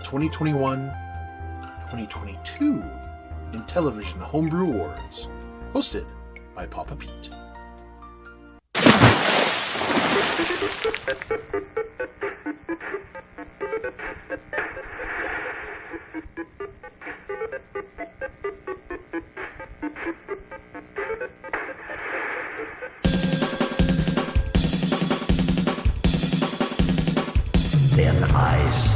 2021-2022 Intellivision Homebrew Awards, hosted by Papa Pete. Thin Ice.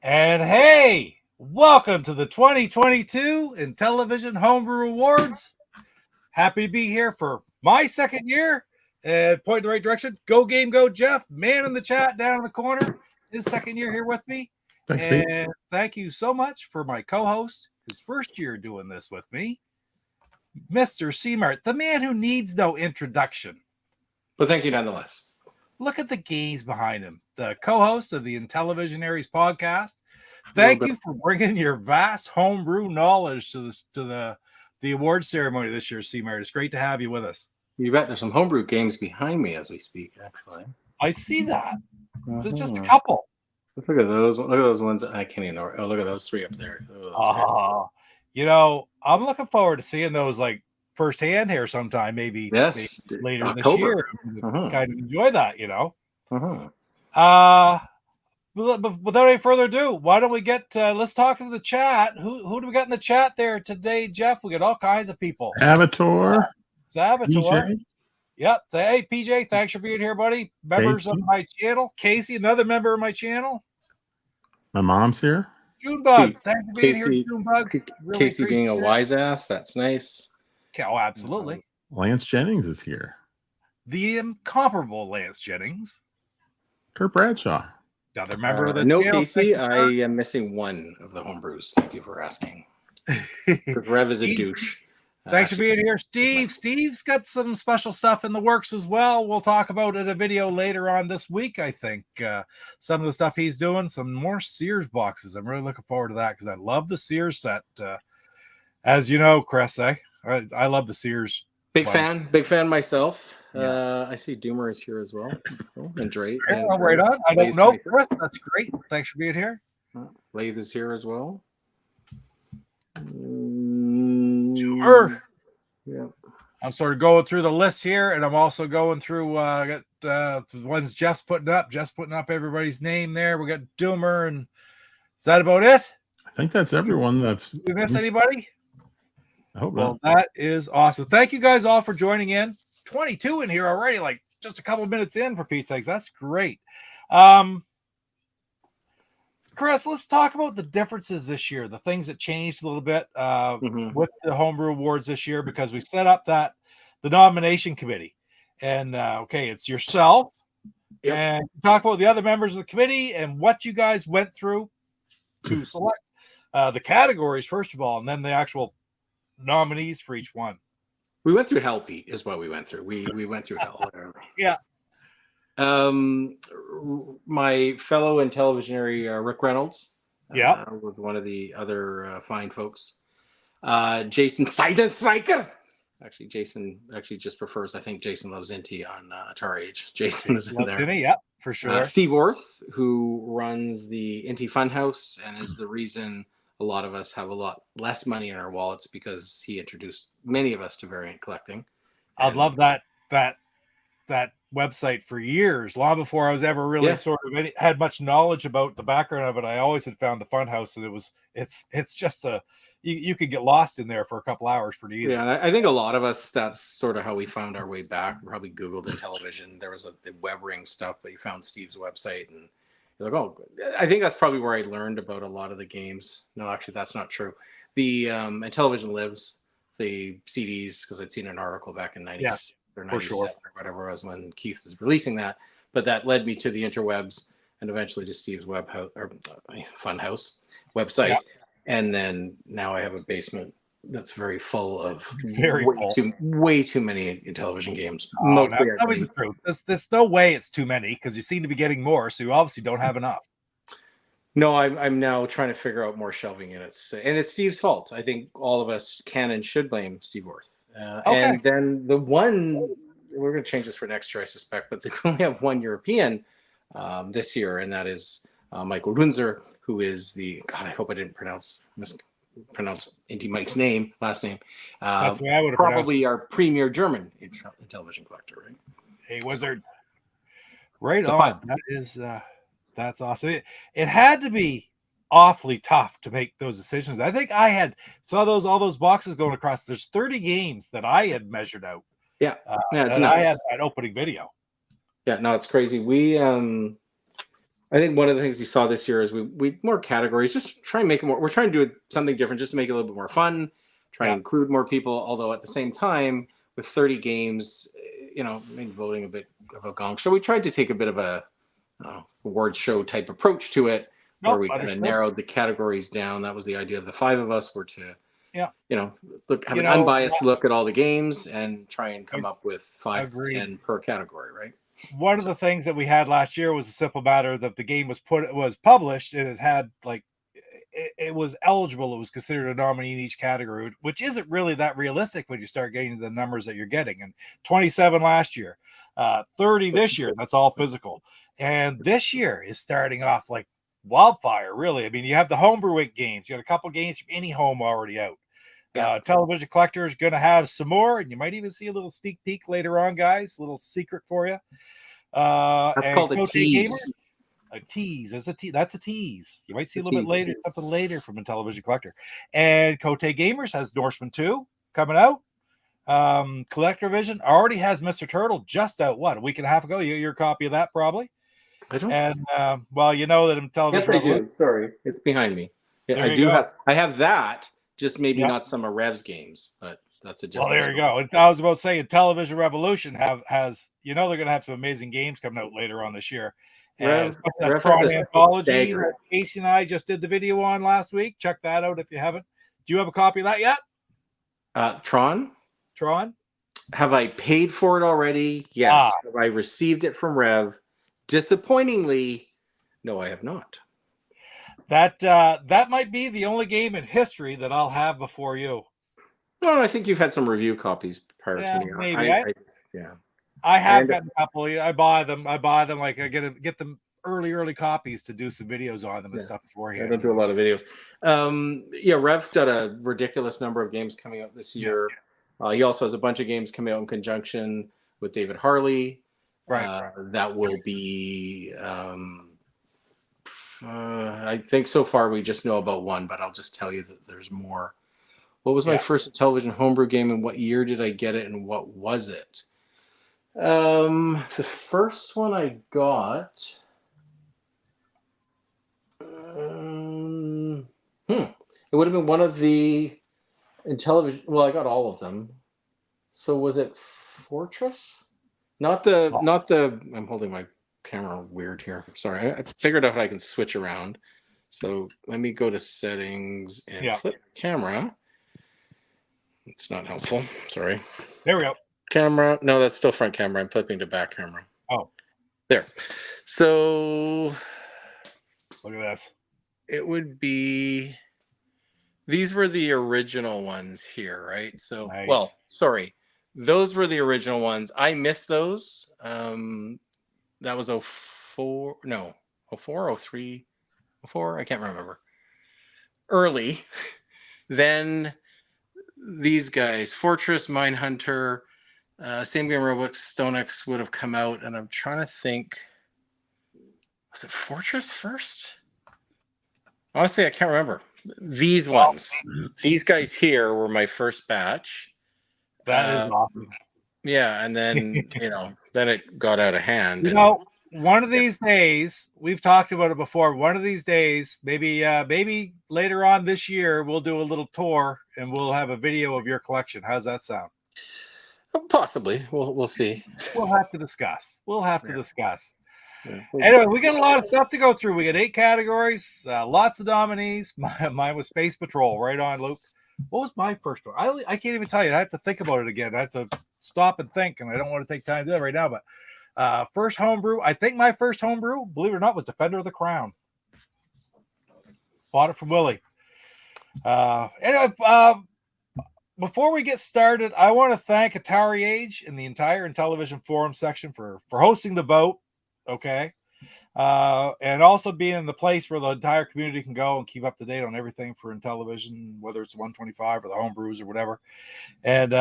And hey, welcome to the 2022 Intellivision Homebrew Awards. Happy to be here for my second year and point in the right direction. Go game, go Jeff, man in the chat down in the corner. His second year here with me. Thanks, and Pete. Thank you so much for my co-host, his first year doing this with me, Mr. C-Mart, the man who needs no introduction. But thank you nonetheless. Look at the gaze behind him, the co-host of the Intellivision Aries podcast. Thank you for bringing your vast homebrew knowledge to the awards ceremony this year, C-Mart. It's great to have you with us. You bet. There's some homebrew games behind me as we speak, actually. I see that. There's just a couple. Look at those. Look at those ones. I can't even know. Oh, look at those three up there. You know, I'm looking forward to seeing those like firsthand here sometime, maybe later October. this year. Kind of enjoy that, you know. Without any further ado, why don't we let's talk to the chat. Who do we got in the chat there today, Jeff? We got all kinds of people. Avatar. PJ. Yep. Hey, PJ, thanks for being here, buddy. Members Casey. of my channel. Casey, another member of my channel. My mom's here. Junebug, thanks for being here, Casey- Junebug. Really Casey being a appreciate it. wise ass. That's nice. Oh, absolutely. Lance Jennings is here. The incomparable Lance Jennings. Kurt Bradshaw. Another member of the no, channel. Casey, Thank I you, am missing one of the homebrews. Thank you for asking. Because Rev is a Steve, douche. Thanks for being here, Steve. Steve's got some special stuff in the works as well. We'll talk about it in a video later on this week, I think. Some of the stuff he's doing, some more Sears boxes. I'm really looking forward to that because I love the Sears set. As you know, Chris, I love the Sears. Big fan myself. Yeah. I see Doomer is here as well. And Drake. Right on. I don't know, Chris. That's great. Thanks for being here. Lathe is here as well. Doomer. Yeah. I'm sort of going through the list here, and I'm also going through got the ones Jeff's putting up. Jeff's putting up everybody's name there. We got Doomer, and is that about it? I think that's everyone. Did we miss anybody? I hope Well, not. that is awesome. Thank you guys all for joining in. 22 in here already, like just a couple of minutes in, for Pete's sakes. That's great. Chris, let's talk about the differences this year, the things that changed a little bit with the Homebrew Awards this year, because we set up the nomination committee. And okay, it's yourself, Yep. and talk about the other members of the committee and what you guys went through to select the categories, first of all, and then the actual nominees for each one. We went through hell, Pete, is what we went through. We went through hell. Yeah. My fellow Intellivisionary Rick Reynolds was one of the other fine folks. Jason Seidenstreicher. Actually, Jason just prefers, I think Jason loves Inti on Atari Age. Jason is in there. Yeah, for sure. Steve Orth, who runs the Inti Funhouse and is the reason a lot of us have a lot less money in our wallets, because he introduced many of us to variant collecting. I've loved that website for years, long before I was ever really sort of had much knowledge about the background of it. I always had found the Funhouse, and it's just you could get lost in there for a couple hours pretty easy. Yeah, and I think a lot of us, that's sort of how we found our way back. We probably Googled Intellivision. There was the web ring stuff, but you found Steve's website, and you're like, oh, I think that's probably where I learned about a lot of the games. No, actually, that's not true. The Intellivision Lives, the CDs, because I'd seen an article back in 96 or 97 or whatever it was when Keith was releasing that. But that led me to the interwebs and eventually to Steve's Funhouse website. Yeah. And then now I have a basement that's very full of way too many Intellivision games. Mostly that would be true. There's no way it's too many, because you seem to be getting more, so you obviously don't have enough. No, I'm now trying to figure out more shelving units, and it's Steve's fault. I think all of us can and should blame Steve Orth. And then the one, we're going to change this for next year, I suspect, but we only have one European this year, and that is Michael Runzer, who is I hope I didn't mispronounce Inti Mike's last name. That's the way I would have probably our premier German Intellivision collector, right? Hey, Wizard. Right on. That is that's awesome. It had to be awfully tough to make those decisions. I think I saw all those boxes going across. There's 30 games that I had measured out. Yeah, it's nice. I had that opening video. Yeah, no, it's crazy. We I think one of the things you saw this year is we more categories, just try and make it more. We're trying to do something different, just to make it a little bit more fun. Try and include more people. Although at the same time, with 30 games, maybe voting a bit of a gong show. We tried to take a bit of a award show type approach to it, where we kind of narrowed the categories down. That was the idea. The five of us were to, have an unbiased look at all the games and try and come up with 5 to 10 per category, right? One of the things that we had last year was a simple matter that the game was published, and it had it was eligible. It was considered a nominee in each category, which isn't really that realistic when you start getting the numbers that you're getting. And 27 last year, 30 this year. That's all physical. And this year is starting off like wildfire, really. I mean, you have the Homebrew Week games. You got a couple games from Any Home already out. Television Collector is going to have some more, and you might even see a little sneak peek later on, guys. A little secret for you. That's called a tease. A tease. That's a tease. You might see a little bit later, something later from Intellivision Collector. And Cote Gamers has Norseman 2 coming out. Collector Vision already has Mr. Turtle just out, a week and a half ago. You got your copy of that, probably. I don't. And you know that Intellivision. Yes, I do. Sorry, it's behind me. Yeah, I do have. I have that. Just maybe not some of Rev's games, but that's a different. Well, there you go. I was about to say, Intellivision Revolution has they're going to have some amazing games coming out later on this year. And that Tron Anthology that Casey and I just did the video on last week. Check that out if you haven't. Do you have a copy of that yet? Tron? Have I paid for it already? Yes. Have I received it from Rev? Disappointingly, no, I have not. That might be the only game in history that I'll have before you. No, I think you've had some review copies prior to me. Maybe. I have gotten a couple. I buy them. Like I get them early copies to do some videos on them and stuff beforehand. I don't do a lot of videos. Rev's got a ridiculous number of games coming out this year. He also has a bunch of games coming out in conjunction with David Harley. Right. That will be. I think so far we just know about one, but I'll just tell you that there's more. What was my first Intellivision homebrew game, and what year did I get it, and what was it? The first one I got. It would have been one of the Intellivision. Well, I got all of them. So was it Fortress? Not the. I'm holding my camera weird here. Sorry, I figured out how I can switch around. So let me go to settings and flip camera. It's not helpful. Sorry. There we go. Camera. No, that's still front camera. I'm flipping to back camera. Oh, there. So look at this. It would be, these were the original ones here, right? So, nice. Well, sorry. Those were the original ones. I missed those. That was 04, no, 04, 03, 04, I can't remember. Early. Then these guys, Fortress, Mindhunter, Same Game Robux, StoneX would have come out, and I'm trying to think, was it Fortress first? Honestly, I can't remember. These ones, these guys here were my first batch. That is awesome. Yeah, and then then it got out of hand. One of these days, we've talked about it before. One of these days, maybe later on this year, we'll do a little tour and we'll have a video of your collection. How's that sound? Possibly. We'll see. We'll have to discuss. Yeah. Anyway, we got a lot of stuff to go through. We got 8 categories, lots of nominees. Mine was Space Patrol. Right on, Luke. What was my first one? I can't even tell you. I have to think about it again. I have to stop and think, and I don't want to take time to do that right now. But first homebrew, I think my first homebrew, believe it or not, was Defender of the Crown. Bought it from Willie. Anyway, before we get started, I want to thank Atari Age and the entire Intellivision forum section for hosting the vote. Okay. And also being the place where the entire community can go and keep up to date on everything for Intellivision, whether it's 125 or the homebrews or whatever. And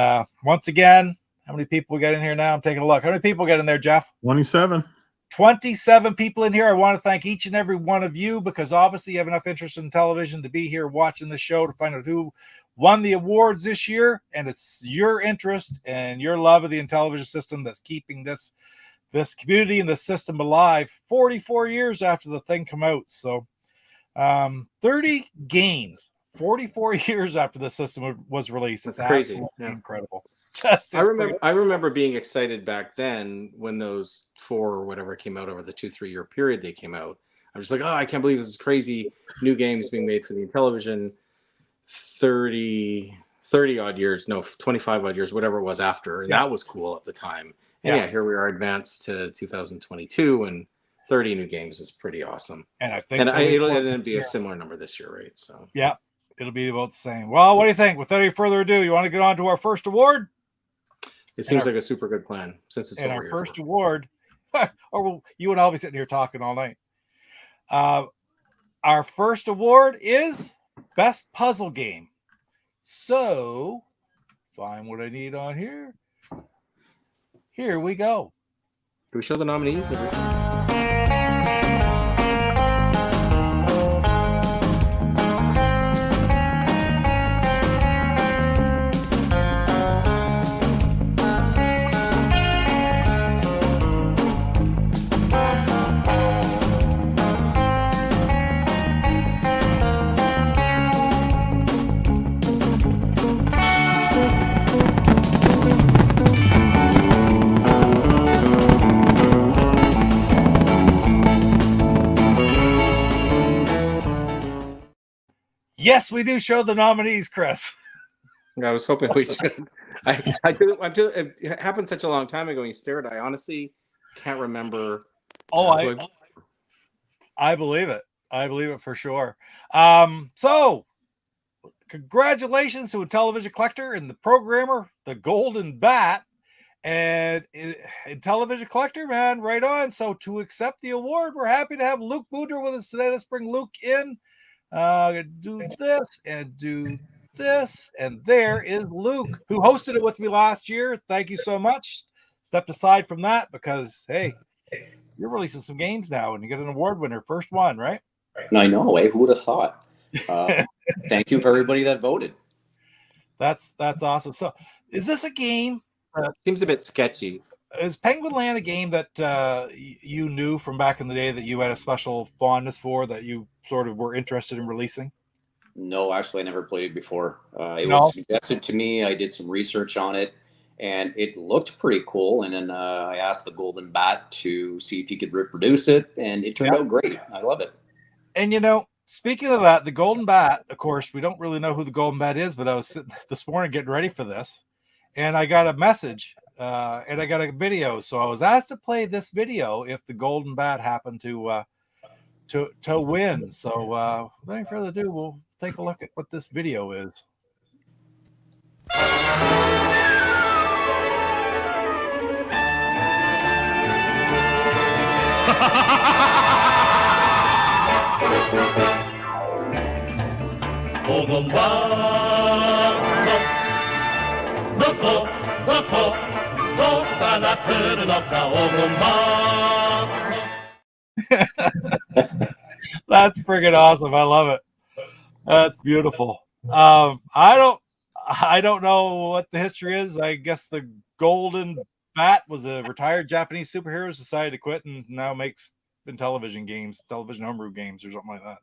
once again, how many people we got in here now? I'm taking a look. How many people get in there, Jeff? 27. 27 people in here. I want to thank each and every one of you, because obviously you have enough interest in television to be here watching the show to find out who won the awards this year. And it's your interest and your love of the Intellivision system that's keeping this community and the system alive 44 years after the thing come out. So 30 games 44 years after the system was released. It's crazy. Incredible. I remember being excited back then when those 4 or whatever came out over the 2-3 year period they came out. I was just like, oh, I can't believe this is crazy. New games being made for the Intellivision. 30 odd years, no, 25 odd years, whatever it was after. And that was cool at the time. And here we are advanced to 2022, and 30 new games is pretty awesome. And I think it'll be a similar number this year, right? So it'll be about the same. Well, what do you think? Without any further ado, you want to get on to our first award? It seems like a super good plan since it's our first award. Or you and I'll be sitting here talking all night. Our first award is Best Puzzle Game. So, find what I need on here. Here we go. Do we show the nominees? Yes, we do show the nominees, Chris. I was hoping we should. It happened such a long time ago when you stared. I honestly can't remember. I believe it. I believe it for sure. So, congratulations to Intellivision Collector and the programmer, the Golden Bat, and Intellivision Collector, man, right on. So, to accept the award, we're happy to have Luke Boudreau with us today. Let's bring Luke in. Do this and do this, and there is Luke, who hosted it with me last year. Thank you so much. Stepped aside from that because, hey, you're releasing some games now, and you get an award winner, first one, right? I know. Who would have thought? Thank you for everybody that voted. That's awesome. So, is this a game? Seems a bit sketchy. Is Penguin Land a game that you knew from back in the day that you had a special fondness for, that you sort of were interested in releasing? No, actually, I never played it before. It was suggested to me. I did some research on it, and it looked pretty cool. And then I asked the Golden Bat to see if he could reproduce it, and it turned out great. I love it. And speaking of that, the Golden Bat, of course, we don't really know who the Golden Bat is, but I was sitting this morning getting ready for this, and I got a message, and I got a video. So I was asked to play this video if the Golden Bat happened to win. So without any further ado, we'll take a look at what this video is. That's friggin' awesome. I love it. That's beautiful. I don't know what the history is. I guess the Golden Bat was a retired Japanese superhero, decided to quit, and now makes Intellivision homebrew games, or something like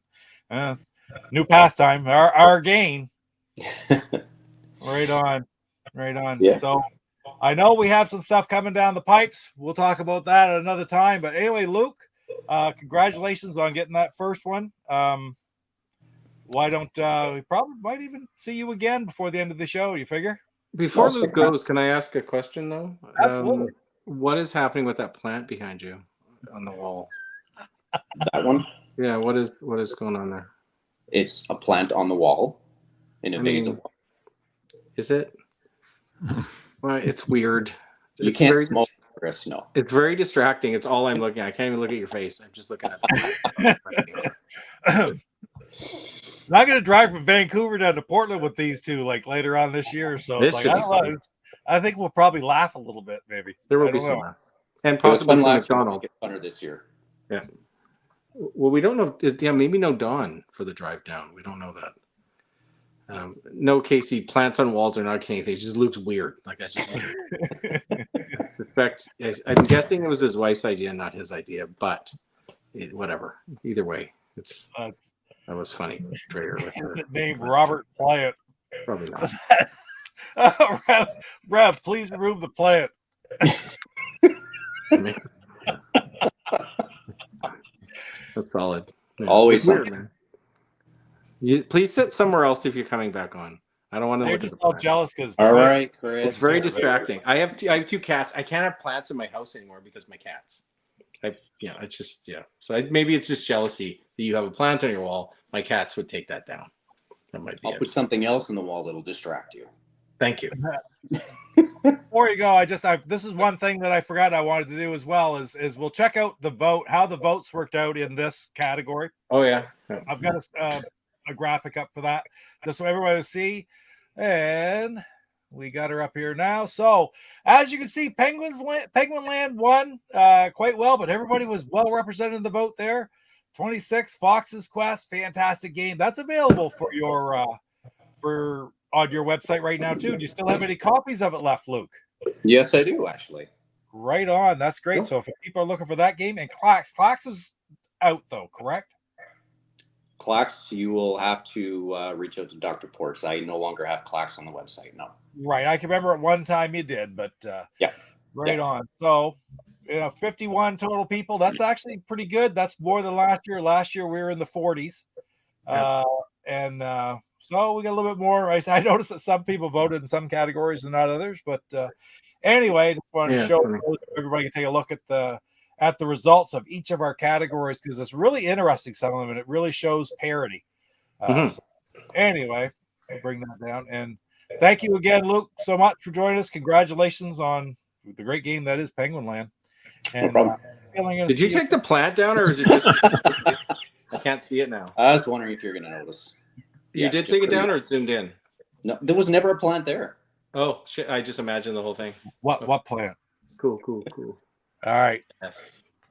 that. New pastime, our game. Right on. Yeah. So I know we have some stuff coming down the pipes. We'll talk about that at another time. But anyway, Luke, congratulations on getting that first one. Why don't we probably might even see you again before the end of the show? You figure? Before Luke goes, can I ask a question though? Absolutely. What is happening with that plant behind you on the wall? That one? Yeah. What is going on there? It's a plant on the wall in a vase of water. Is it? Well, it's weird. You can't smoke, Chris. No. It's very distracting. It's all I'm looking at. I can't even look at your face. I'm just looking at the I'm not going to drive from Vancouver down to Portland with these two like later on this year. So it's like, I think we'll probably laugh a little bit, maybe. There will be some laugh. And possibly McDonald. Funner this year. Yeah. Well, we don't know. Maybe no Dawn for the drive down. We don't know that. No, Casey, plants on walls are not anything. It just looks weird. Like that's just weird. I'm guessing it was his wife's idea, not his idea, but whatever. Either way, that was funny. Trader with her. Name Robert Plant. Probably not. Rev, please remove the plant. That's solid. Yeah. Always weird, man. Please sit somewhere else if you're coming back on. I don't want to. They're just all jealous because. All right, Chris. It's very distracting. I have two cats. I can't have plants in my house anymore because my cats. It's just So maybe it's just jealousy that you have a plant on your wall. My cats would take that down. That might be. I'll put something else on the wall that'll distract you. Thank you. Before you go, this is one thing that I forgot I wanted to do as well is we'll check out the vote, how the votes worked out in this category. Oh yeah. I've got a graphic up for that just so everybody will see, and we got her up here now. So as you can see, Penguin Land won quite well, but everybody was well represented in the vote there. 26 Fox's Quest, fantastic game. That's available for your on your website right now too. Do you still have any copies of it left, Luke? Yes, I do actually. Right on. That's great. Yep. So if people are looking for that game, and Clax is out though, correct? Clax, you will have to reach out to Dr. Ports. I no longer have Clax on the website. No. Right. I can remember at one time you did, but right on. So 51 total people. That's actually pretty good. That's more than last year. Last year we were in the 40s. So we got a little bit more. I noticed that some people voted in some categories and not others. But anyway, I just wanted to show everybody can take a look at the results of each of our categories because it's really interesting, some of them, and it really shows parity. So anyway, I'll bring that down. And thank you again, Luke, so much for joining us. Congratulations on the great game that is Penguin Land. And, no problem. Did you take the plant down, or is it just? I can't see it now. I was wondering if you're going to notice. You did take it down, or it zoomed in? No, there was never a plant there. Oh shit! I just imagined the whole thing. What plant? Cool. All right. Yes.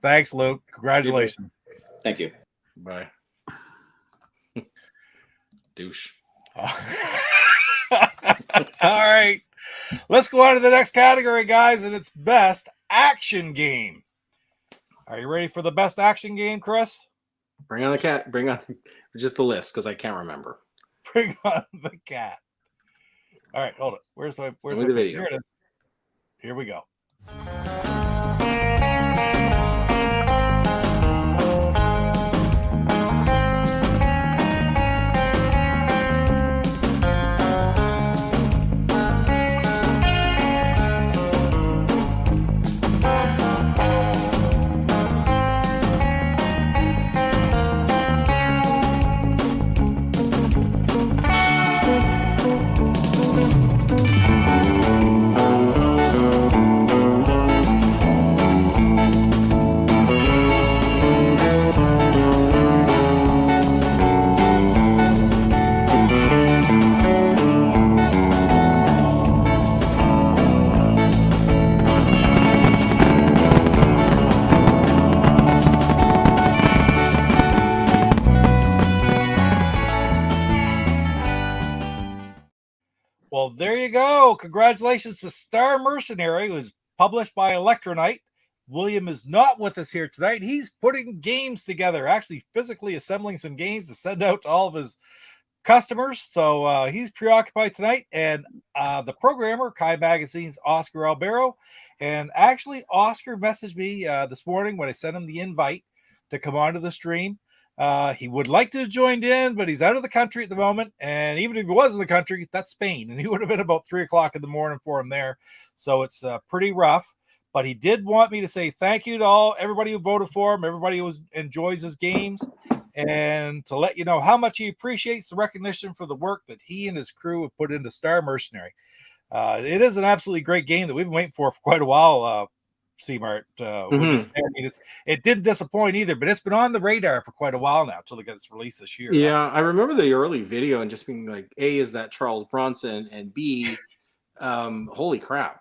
Thanks, Luke. Congratulations. Thank you. Bye. Douche. All right. Let's go on to the next category, guys, and it's best action game. Are you ready for the best action game, Chris? Bring on the cat. Bring on just the list because I can't remember. Bring on the cat. All right, hold it. Where's the video? Here it is. Here we go. Well, there you go. Congratulations to Star Mercenary. It was published by Electronite. William is not with us here tonight. He's putting games together, actually physically assembling some games to send out to all of his customers. So he's preoccupied tonight. And the programmer, Kai Magazine's Oscar Albero. And actually, Oscar messaged me this morning when I sent him the invite to come onto the stream. He would like to have joined in, but he's out of the country at the moment. And even if he was in the country, that's Spain. And he would have been about 3 o'clock in the morning for him there. So it's pretty rough. But he did want me to say thank you to everybody who voted for him, everybody who enjoys his games, and to let you know how much he appreciates the recognition for the work that he and his crew have put into Star Mercenary. It is an absolutely great game that we've been waiting for quite a while, C-Mart. It didn't disappoint either, but it's been on the radar for quite a while now until it gets released this year. Yeah, I remember the early video and just being like, A, is that Charles Bronson? And B, holy crap.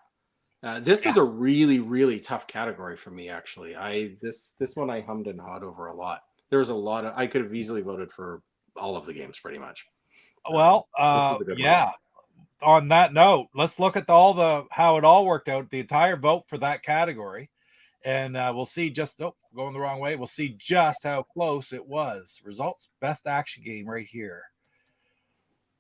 This was a really, really tough category for me, actually. This one I hummed and hawed over a lot. There was a lot of, I could have easily voted for all of the games pretty much. Well, yeah. On that note, let's look at how it all worked out, the entire vote for that category. And we'll see going the wrong way. We'll see just how close it was. Results, best action game right here.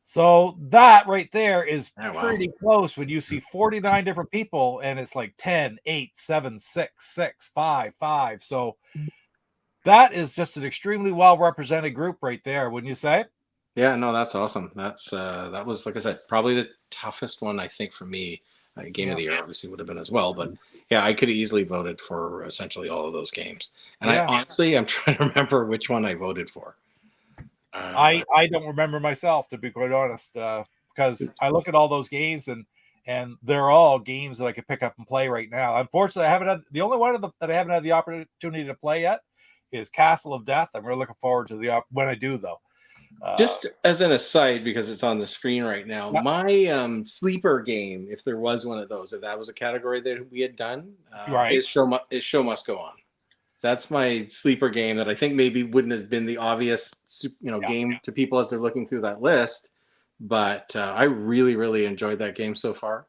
So that right there is pretty close when you see 49 different people and it's like 10, 8, 7, 6, 6, 5, 5. So that is just an extremely well represented group right there, wouldn't you say? Yeah, no, that's awesome. That was, like I said, probably the toughest one, I think, for me. Game of the year obviously would have been as well, but yeah, I could have easily voted for essentially all of those games. And I'm trying to remember which one I voted for. I don't remember myself, to be quite honest, because I look at all those games and they're all games that I could pick up and play right now. Unfortunately, the only one that I haven't had the opportunity to play yet is Castle of Death. I'm really looking forward to when I do, though. Just as an aside, because it's on the screen right now, my sleeper game, if there was one of those, if that was a category that we had done, is Show Must Go On. That's my sleeper game that I think maybe wouldn't have been the obvious, game to people as they're looking through that list. But I really, really enjoyed that game so far.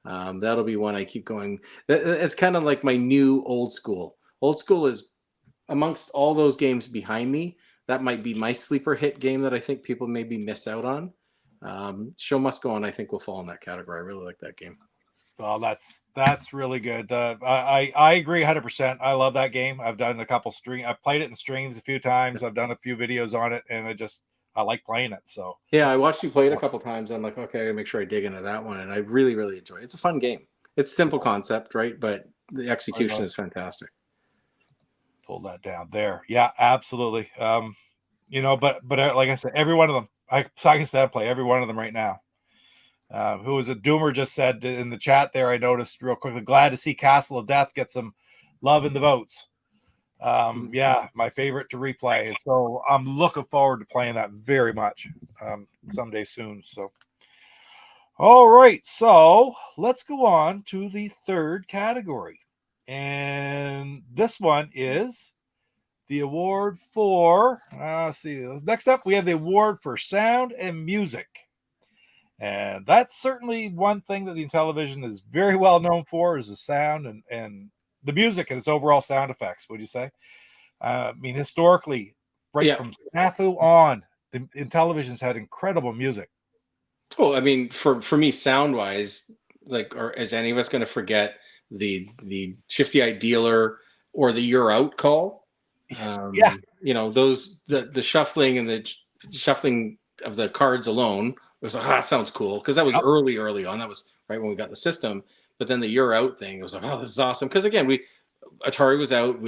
That'll be one I keep going. It's kind of like my new old school. Old school is amongst all those games behind me. That might be my sleeper hit game that I think people maybe miss out on. Show Must Go On, I think, will fall in that category. I really like that game. Well, that's really good. I agree 100%. I love that game. I've done a couple I've played it in streams a few times. I've done a few videos on it, and I like playing it. So yeah, I watched you play it a couple times. I'm like, okay, I gotta make sure I dig into that one, and I really, really enjoy it. It's a fun game. It's simple concept, right? But the execution is fantastic. Pull that down there. Yeah, absolutely. But like I said, every one of them, I can stand and play every one of them right now. Who was a Doomer just said in the chat there, I noticed real quickly, glad to see Castle of Death get some love in the votes. Yeah, my favorite to replay. And so I'm looking forward to playing that very much someday soon. So, all right. So let's go on to the third category. And this one is the award for, next up, we have the award for sound and music. And that's certainly one thing that the Intellivision is very well known for, is the sound and the music and its overall sound effects, would you say? I mean, historically, from Snafu on, the Intellivision's had incredible music. Well, I mean, for me, sound-wise, or is any of us going to forget the Shifty Eye Dealer or the You're Out call? Yeah. You know, those the shuffling and the shuffling of the cards alone was like, that sounds cool, because that was early on. That was right when we got the system. But then the You're Out thing, it was like, oh, this is awesome, because again, Atari was out.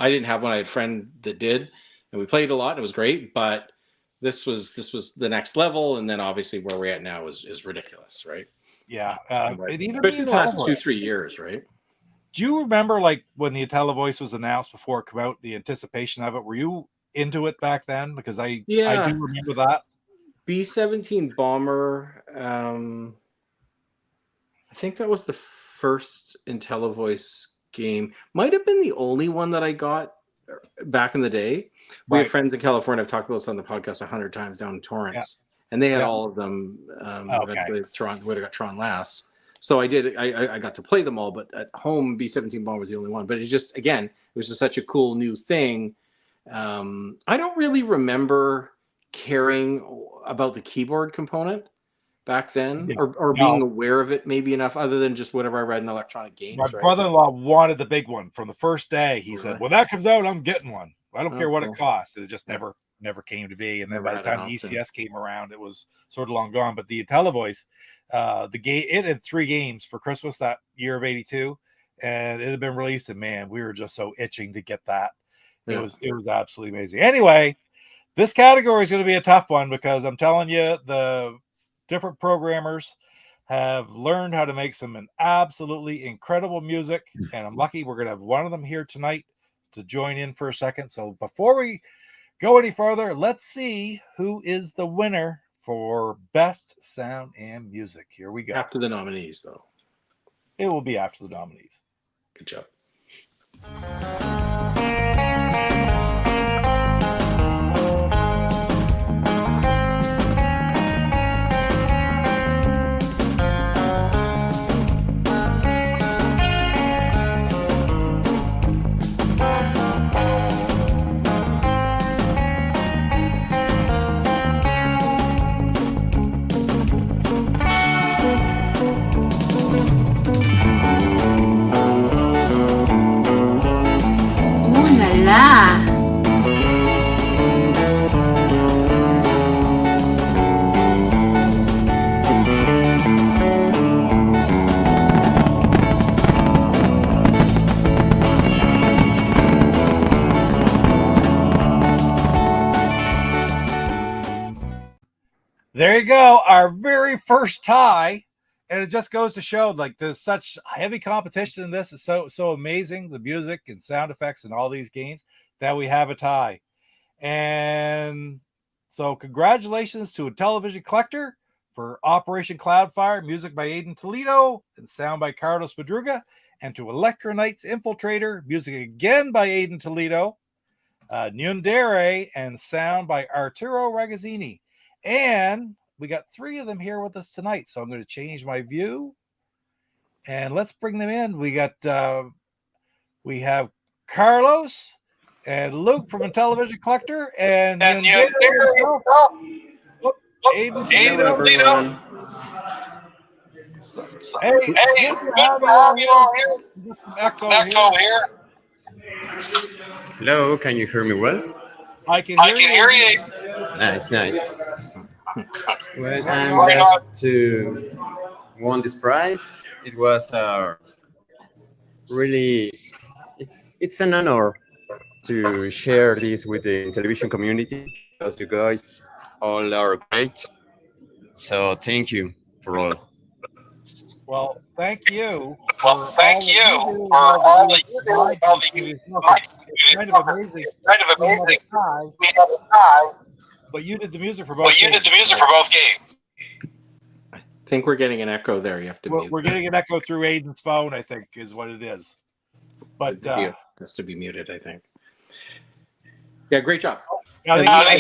I didn't have one. I had a friend that did, and we played a lot, and it was great. But this was the next level, and then obviously where we're at now is ridiculous, right? Yeah, it even especially the last 2-3 years, right? Do you remember, like, when the IntelliVoice was announced before it came out, the anticipation of it? Were you into it back then? Because I do remember that. B-17 Bomber. I think that was the first IntelliVoice game. Might have been the only one that I got back in the day. We have friends in California. I've talked about this on the podcast 100 times down in Torrance, and they had all of them. Tron would have got Tron last. So I did. I got to play them all, but at home, B-17 Bomber was the only one. But it just, again, it was just such a cool new thing. I don't really remember caring about the keyboard component back then, or being aware of it maybe enough, other than just whatever I read in Electronic Games. My brother-in-law wanted the big one from the first day. He said, "When that comes out, I'm getting one. I don't care what it costs." It just never came to be. And then by the time the ECS came around, it was sort of long gone. But the IntelliVoice, the game, it had 3 games for Christmas that year of '82, and it had been released. And man, we were just so itching to get that. It was absolutely amazing. Anyway, this category is going to be a tough one, because I'm telling you, the different programmers have learned how to make some absolutely incredible music, and I'm lucky we're going to have one of them here tonight to join in for a second. So before we go any further, let's see who is the winner for Best Sound and Music. Here we go. After the nominees, though. It will be after the nominees. Good job. There you go, our very first tie, and it just goes to show, like, there's such heavy competition in this. It's so amazing, the music and sound effects in all these games, that we have a tie. And so congratulations to Intellivision Collector for Operation Cloudfire, music by Aiden Toledo and sound by Carlos Madruga, and to Electronight's Infiltrator, music again by Aiden Toledo, Nyundere, and sound by Arturo Ragazzini. And we got 3 of them here with us tonight, so I'm going to change my view, and let's bring them in. We have Carlos and Luke from Intellivision Collector, and Aiden Toledo. Hey, good to have you all here. Some echo here. Hello, can you hear me well? I can hear you. Nice. Well, I'm glad to won this prize. It was really, it's an honor to share this with the television community, because you guys all are great. So thank you for all. Well, thank you. For all that you do. It's kind of amazing. We have a tie. But you did the music for both games. I think we're getting an echo there. You have to mute. We're getting an echo through Aiden's phone, I think, is what it is. But that's to be muted, I think. Yeah, great job. I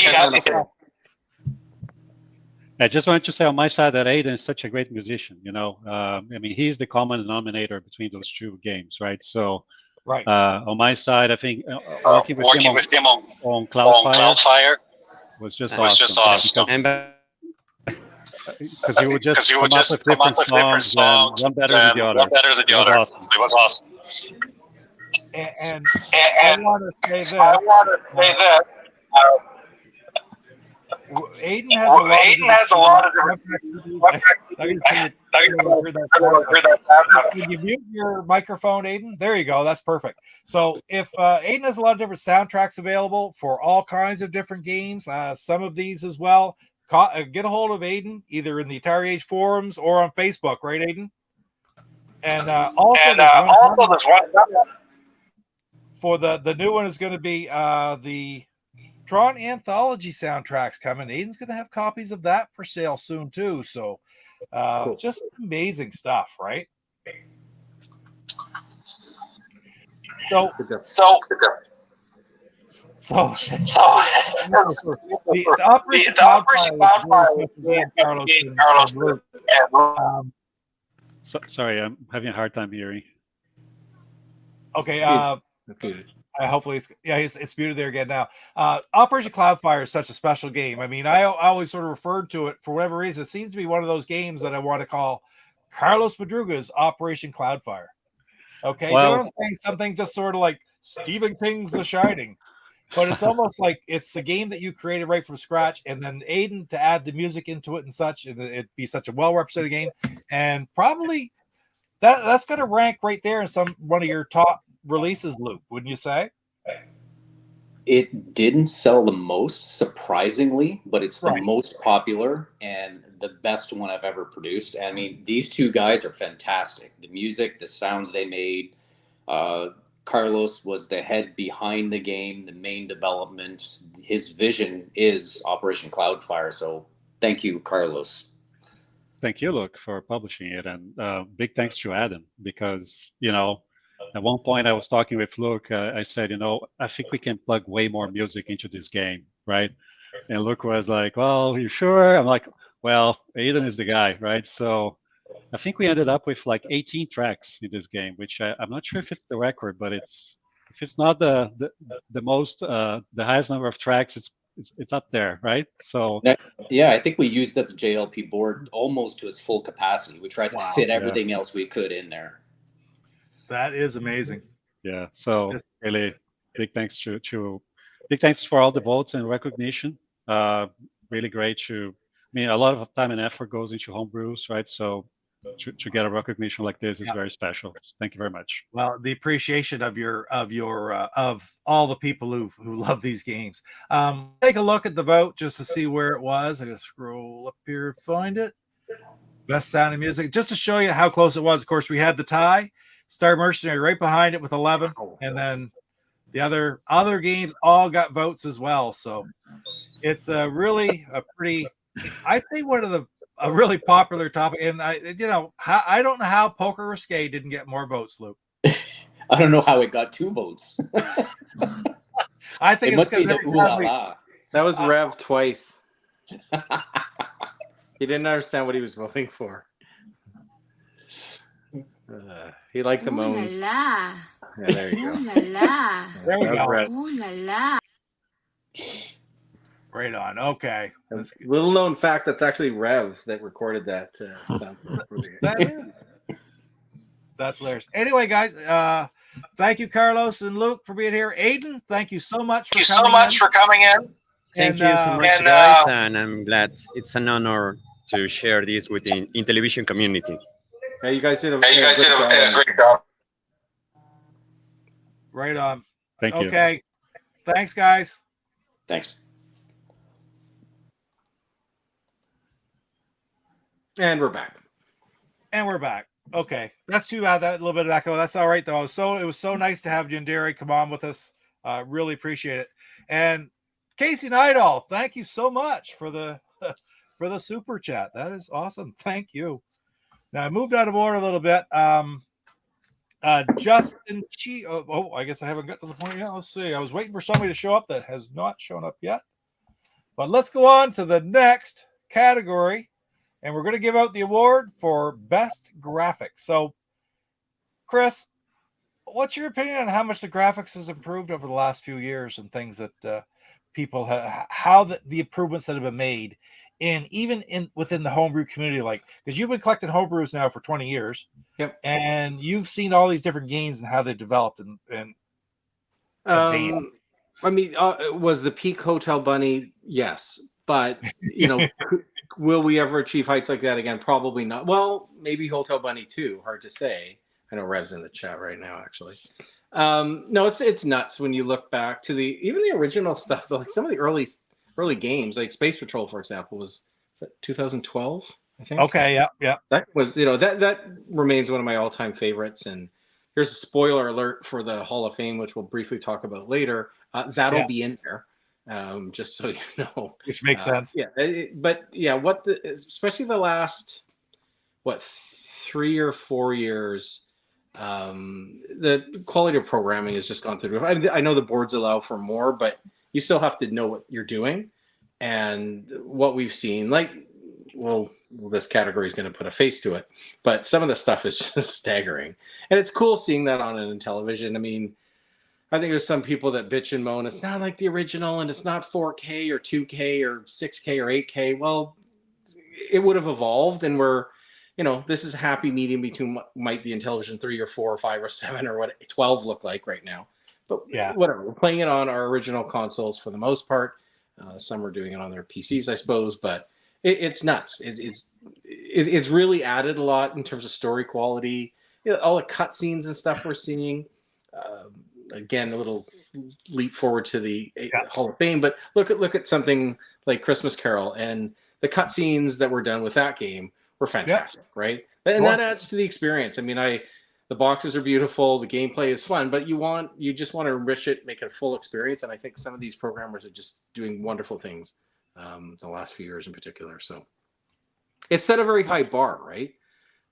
just wanted to say on my side that Aiden is such a great musician. You know, I mean, he's the common denominator between those 2 games, right? So, on my side, I think working with him on Cloudfire was just awesome. because you would just come up with different songs and one better than the other. It was awesome. It was awesome. And I And want to say this. I want to say this. Aiden has a lot of Can you mute your microphone, Aiden? There you go. That's perfect. So if Aiden has a lot of different soundtracks available for all kinds of different games, some of these as well, get a hold of Aiden either in the Atari Age forums or on Facebook, right, Aiden? And also there's one for the new one is going to be the Tron Anthology soundtracks coming. Aiden's going to have copies of that for sale soon too. So cool. Just amazing stuff, right? So the Operation Cloudfire. Sorry, I'm having a hard time hearing. Okay. Hopefully it's muted there again now. Operation Cloudfire is such a special game. I mean, I always sort of referred to it for whatever reason. It seems to be one of those games that I want to call Carlos Madruga's Operation Cloudfire. Okay, well, you know what I'm saying? Something just sort of like Stephen King's The Shining, but it's almost like it's a game that you created right from scratch, and then Aiden to add the music into it and such, and it'd be such a well-represented game, and probably that's going to rank right there in one of your top releases, Luke, wouldn't you say? It didn't sell the most, surprisingly, but it's the most popular and the best one I've ever produced. I mean, these two guys are fantastic. The music, the sounds they made. Carlos was the head behind the game, the main development. His vision is Operation Cloudfire. So thank you, Carlos. Thank you, Luke, for publishing it. And big thanks to Adam, because, you know, at one point I was talking with Luke, I said, you know, I think we can plug way more music into this game, right? And Luke was like, well, you sure? I'm like, well, Aiden is the guy, right? So I think we ended up with like 18 tracks in this game, which I'm not sure if it's the record, but if it's not the most, the highest number of tracks, it's up there, right? So yeah, I think we used up the JLP board almost to its full capacity. We tried to fit everything else we could in there. That is amazing. Yeah. So really big thanks big thanks for all the votes and recognition. Really great I mean, a lot of time and effort goes into homebrews, right? So to get a recognition like this is very special. So thank you very much. Well, the appreciation of all the people who love these games. Take a look at the vote just to see where it was. I gotta scroll up here and find it. Best sounding music, just to show you how close it was. Of course, we had the tie. Star Mercenary right behind it with 11, and then the other games all got votes as well. So it's really a pretty, I'd say a really popular topic. And I don't know how Poker Risque didn't get more votes, Luke. I don't know how it got 2 votes. I think it's because that was Rev twice. He didn't understand what he was voting for. He liked the moans. Yeah, there you go. There we go. Right. Right on. Okay. Little known fact, that's actually Rev that recorded that sound. That's hilarious. Anyway, guys, thank you, Carlos and Luke, for being here. Aiden, thank you so much for coming in. Thank you so much, guys, and I'm glad it's an honor to share this with the Intellivision community. Yeah, you guys did a great job. Right on. Thank you. Okay. Thanks, guys. Thanks. And we're back. Okay. That's too bad, that little bit of echo. That's all right, though. It was so nice to have Yandere come on with us. Really appreciate it. And Casey Nidal, thank you so much for the super chat. That is awesome. Thank you. Now I moved out of order a little bit. Justin Chi. Oh, I guess I haven't got to the point yet. Let's see. I was waiting for somebody to show up that has not shown up yet. But let's go on to the next category, and we're going to give out the award for best graphics. So, Chris, what's your opinion on how much the graphics has improved over the last few years and things that people how the improvements that have been made within the homebrew community, like, because you've been collecting homebrews now for 20 years. Yep. And you've seen all these different games and how they developed and I mean, was the peak Hotel Bunny? Yes, but will we ever achieve heights like that again? Probably not. Well, maybe Hotel Bunny 2. Hard to say. I know Rev's in the chat right now, actually. No, it's nuts when you look back to even the original stuff. Though, like some of the early games, like Space Patrol, for example, was that 2012, I think. Okay, yeah. That was that remains one of my all-time favorites. And here's a spoiler alert for the Hall of Fame, which we'll briefly talk about later. That'll be in there, just so you know. Which makes sense. Yeah, especially the last 3 or 4 years. The quality of programming has just gone through. I know the boards allow for more, but you still have to know what you're doing. And what we've seen, this category is going to put a face to it, but some of the stuff is just staggering. And it's cool seeing that on an Intellivision. I mean, I think there's some people that bitch and moan, it's not like the original and it's not 4K or 2K or 6K or 8K. Well, it would have evolved, and this is a happy medium between what might the Intellivision 3 or 4 or 5 or 7 or what 12 look like right now. But whatever, we're playing it on our original consoles for the most part. Some are doing it on their PCs, I suppose, but it's nuts. It's really added a lot in terms of story quality. All the cutscenes and stuff we're seeing. Again, a little leap forward to the Hall of Fame, but look at something like Christmas Carol, and the cutscenes that were done with that game were fantastic, right? And that adds to the experience. I mean, the boxes are beautiful, the gameplay is fun, but you just want to enrich it, make it a full experience. And I think some of these programmers are just doing wonderful things the last few years in particular. So it's set a very high bar, right?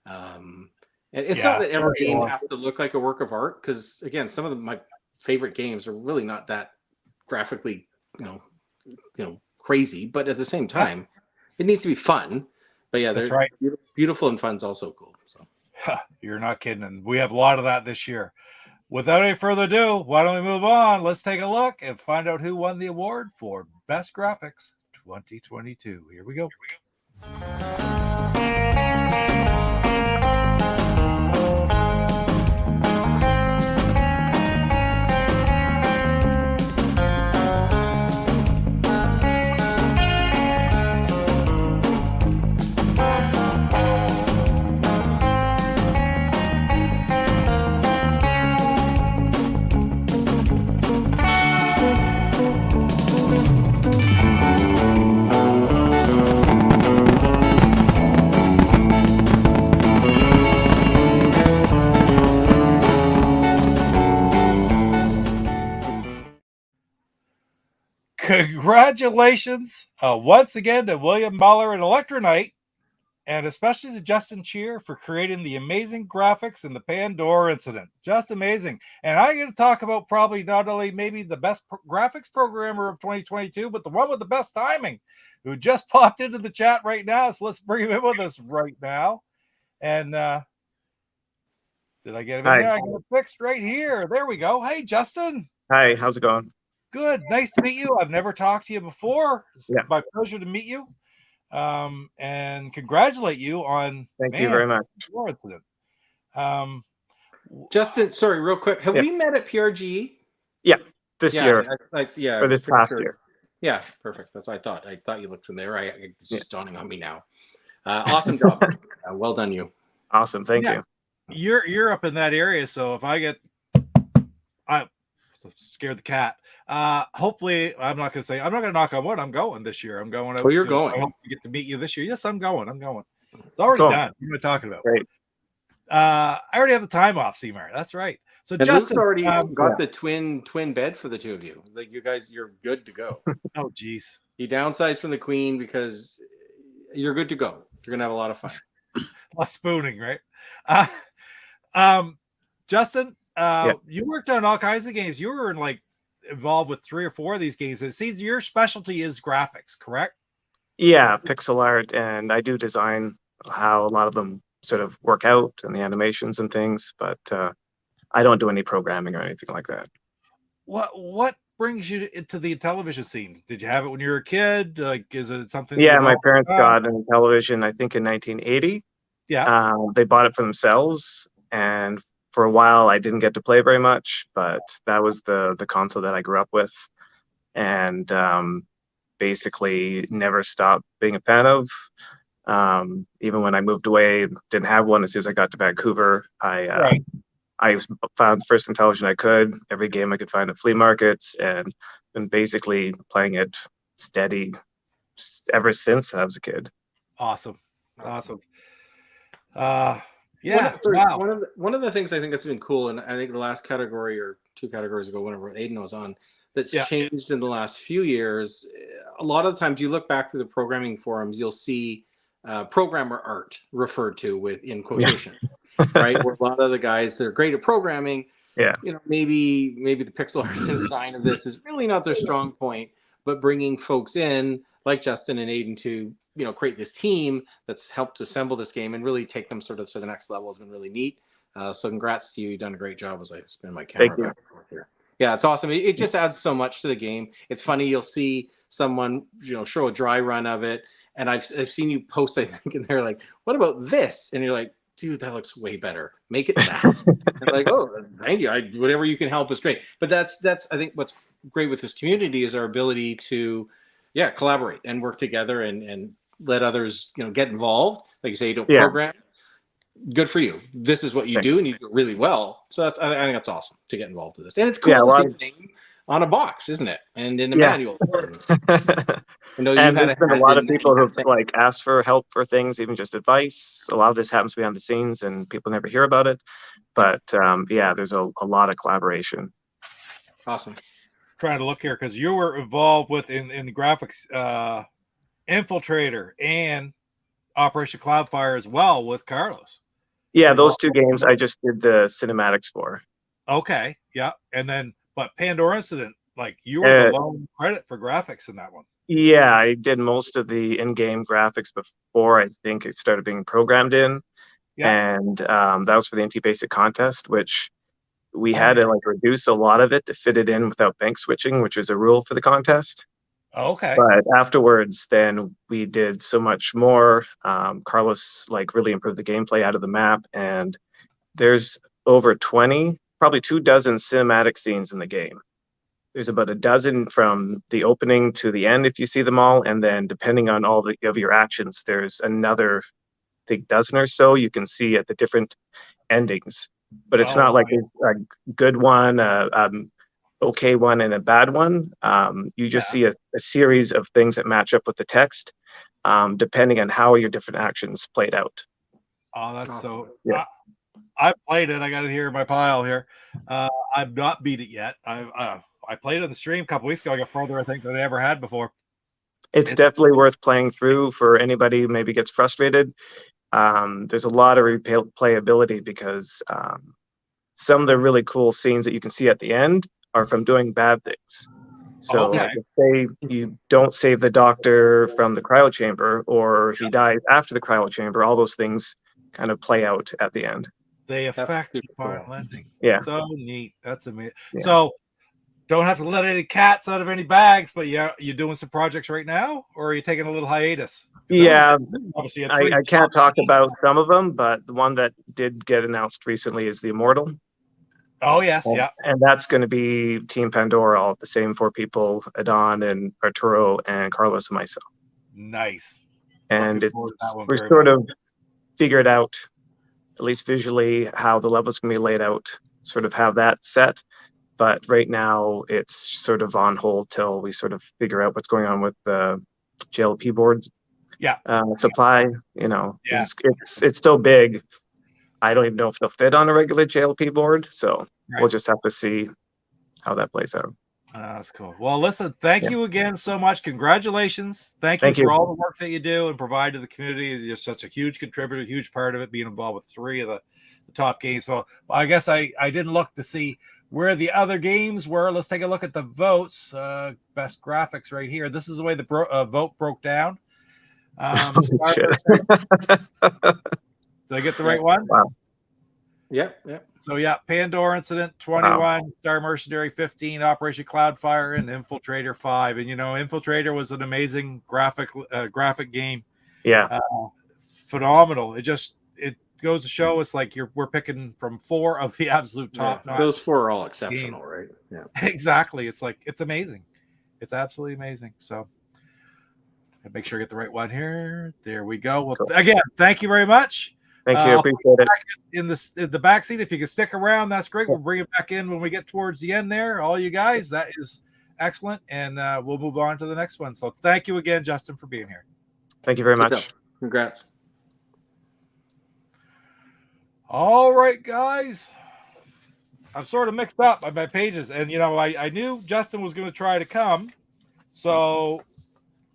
And it's not that every game has to look like a work of art, because again, some of my favorite games are really not that graphically, crazy, but at the same time, it needs to be fun. But yeah, that's right. Beautiful and fun's also cool. So you're not kidding. And we have a lot of that this year. Without any further ado, why don't we move on? Let's take a look and find out who won the award for Best Graphics 2022. Here we go. Congratulations once again to William Muller and Electronite, and especially to Justin Cheer for creating the amazing graphics in the Pandora incident. Just amazing. And I'm going to talk about probably not only maybe the best graphics programmer of 2022, but the one with the best timing, who just popped into the chat right now. So let's bring him in with us right now. And did I get him in there? I got it fixed right here. There we go. Hey, Justin. Hi, how's it going? Good. Nice to meet you. I've never talked to you before. It's my pleasure to meet you. And congratulate you on Thank you very much. Your incident. Justin, sorry, real quick. Have we met at PRG? Yeah, this year. For this past year. Yeah, perfect. That's what I thought. I thought you looked familiar. It's just dawning on me now. Awesome job. Well done, you. Awesome. Thank you. You're up in that area, so if I get scared the cat. Hopefully, I'm not going to knock on wood. I'm going this year. I'm going. Oh, you're going. I hope to get to meet you this year. Yes, I'm going. It's already done. What am I talking about? Great. I already have the time off, C-Mart. That's right. So and Justin already got the twin bed for the two of you. Like you guys, you're good to go. Oh, geez. You downsized from the Queen because you're good to go. You're gonna have a lot of fun. Less spooning, right? Justin, you worked on all kinds of games. You were involved with 3 or 4 of these games. It seems your specialty is graphics, correct? Yeah, pixel art, and I do design how a lot of them sort of work out and the animations and things, but I don't do any programming or anything like that. What brings you into the television scene? Did you have it when you were a kid? Like, is it something? Yeah, my parents got a television, I think, in 1980. Yeah. They bought it for themselves, and for a while I didn't get to play very much, but that was the console that I grew up with, and basically never stopped being a fan of. Even when I moved away, didn't have one. As soon as I got to Vancouver, I found the first Intellivision I could, every game I could find at flea markets, and been basically playing it steady ever since I was a kid. Awesome. Yeah. Wow. One of the things I think that's been cool, and I think the last category or 2 categories ago, whenever Aiden was on, that's changed in the last few years. A lot of the times you look back to the programming forums, you'll see programmer art referred to in quotation, right? Where a lot of the guys that are great at programming, maybe the pixel art design of this is really not their strong point, but bringing folks in like Justin and Aiden to create this team that's helped to assemble this game and really take them sort of to the next level has been really neat. So congrats to you. You've done a great job as I spin my camera back and forth here. Yeah, it's awesome. It just adds so much to the game. It's funny. You'll see someone, show a dry run of it. And I've seen you post, I think, and they're like, what about this? And you're like, dude, that looks way better. Make it that. And like, oh, thank you. Whatever you can help is great. But that's I think what's great with this community is our ability to, collaborate and work together and let others, get involved. Like you say, you don't program. Good for you. This is what you do, and you do it really well. So I think that's awesome to get involved with this. And it's cool to see thing on a box, isn't it? And in a manual. And there's been a lot of people who've like asked for help for things, even just advice. A lot of this happens behind the scenes, and people never hear about it. But there's a lot of collaboration. Awesome. Trying to look here because you were involved with in the graphics Infiltrator and Operation Cloudfire as well with Carlos. Yeah, those 2 games I just did the cinematics for. Okay, yeah, and then but Pandora Incident, like you were the lone credit for graphics in that one. Yeah, I did most of the in-game graphics before I think it started being programmed in. Yeah. And that was for the NT Basic contest, which we had to like reduce a lot of it to fit it in without bank switching, which is a rule for the contest. Okay. But afterwards, then we did so much more. Carlos like really improved the gameplay out of the map, and there's over 20, probably 24 cinematic scenes in the game. There's about a dozen from the opening to the end if you see them all, and then depending on all of your actions, there's another, I think, dozen or so you can see at the different endings. But it's not like a good one, okay one, and a bad one. You just see a series of things that match up with the text, depending on how your different actions played out. Oh, that's so. Yeah. I played it. I got it here in my pile here. I've not beat it yet. I played it on the stream a couple weeks ago. I got further, I think, than I ever had before. It's definitely worth playing through for anybody who maybe gets frustrated. There's a lot of replayability because some of the really cool scenes that you can see at the end are from doing bad things. So like, say you don't save the doctor from the cryo chamber, or he dies after the cryo chamber, all those things kind of play out at the end. They affect the final ending. Yeah. So neat. That's amazing. Yeah. So don't have to let any cats out of any bags, but you're doing some projects right now, or are you taking a little hiatus? Yeah, obviously I can't talk about some of them, but the one that did get announced recently is the Immortal. Oh yes, and that's going to be Team Pandora, all the same 4 people: Adon and Arturo and Carlos and myself. Nice. And we're sort of figured out, at least visually, how the levels can be laid out. Sort of have that set. But right now, it's sort of on hold till we sort of figure out what's going on with the JLP board supply. It's so big. I don't even know if they'll fit on a regular JLP board. So we'll just have to see how that plays out. That's cool. Well, listen, thank you again so much. Congratulations. Thank you for all the work that you do and provide to the community. You're just such a huge contributor, huge part of it, being involved with 3 of the top games. So I guess I didn't look to see where the other games were. Let's take a look at the votes. Best graphics right here. This is the way the vote broke down. Did I get the right one? Wow. Yep, yep. So yeah, Pandora Incident 21, Star Mercenary 15, Operation Cloudfire, and Infiltrator 5. And Infiltrator was an amazing graphic game. Yeah. Phenomenal. It goes to show us like we're picking from 4 of the absolute top notch. Those 4 are all exceptional, right? Yeah. Exactly. It's amazing. It's absolutely amazing. So make sure I get the right one here. There we go. Well, again, thank you very much. Thank you. Appreciate it. In the back seat, if you can stick around, that's great. We'll bring it back in when we get towards the end there. All you guys, that is excellent. And we'll move on to the next one. So thank you again, Justin, for being here. Thank you very much. Congrats. All right, guys. I'm sort of mixed up by my pages. And, I knew Justin was going to try to come. So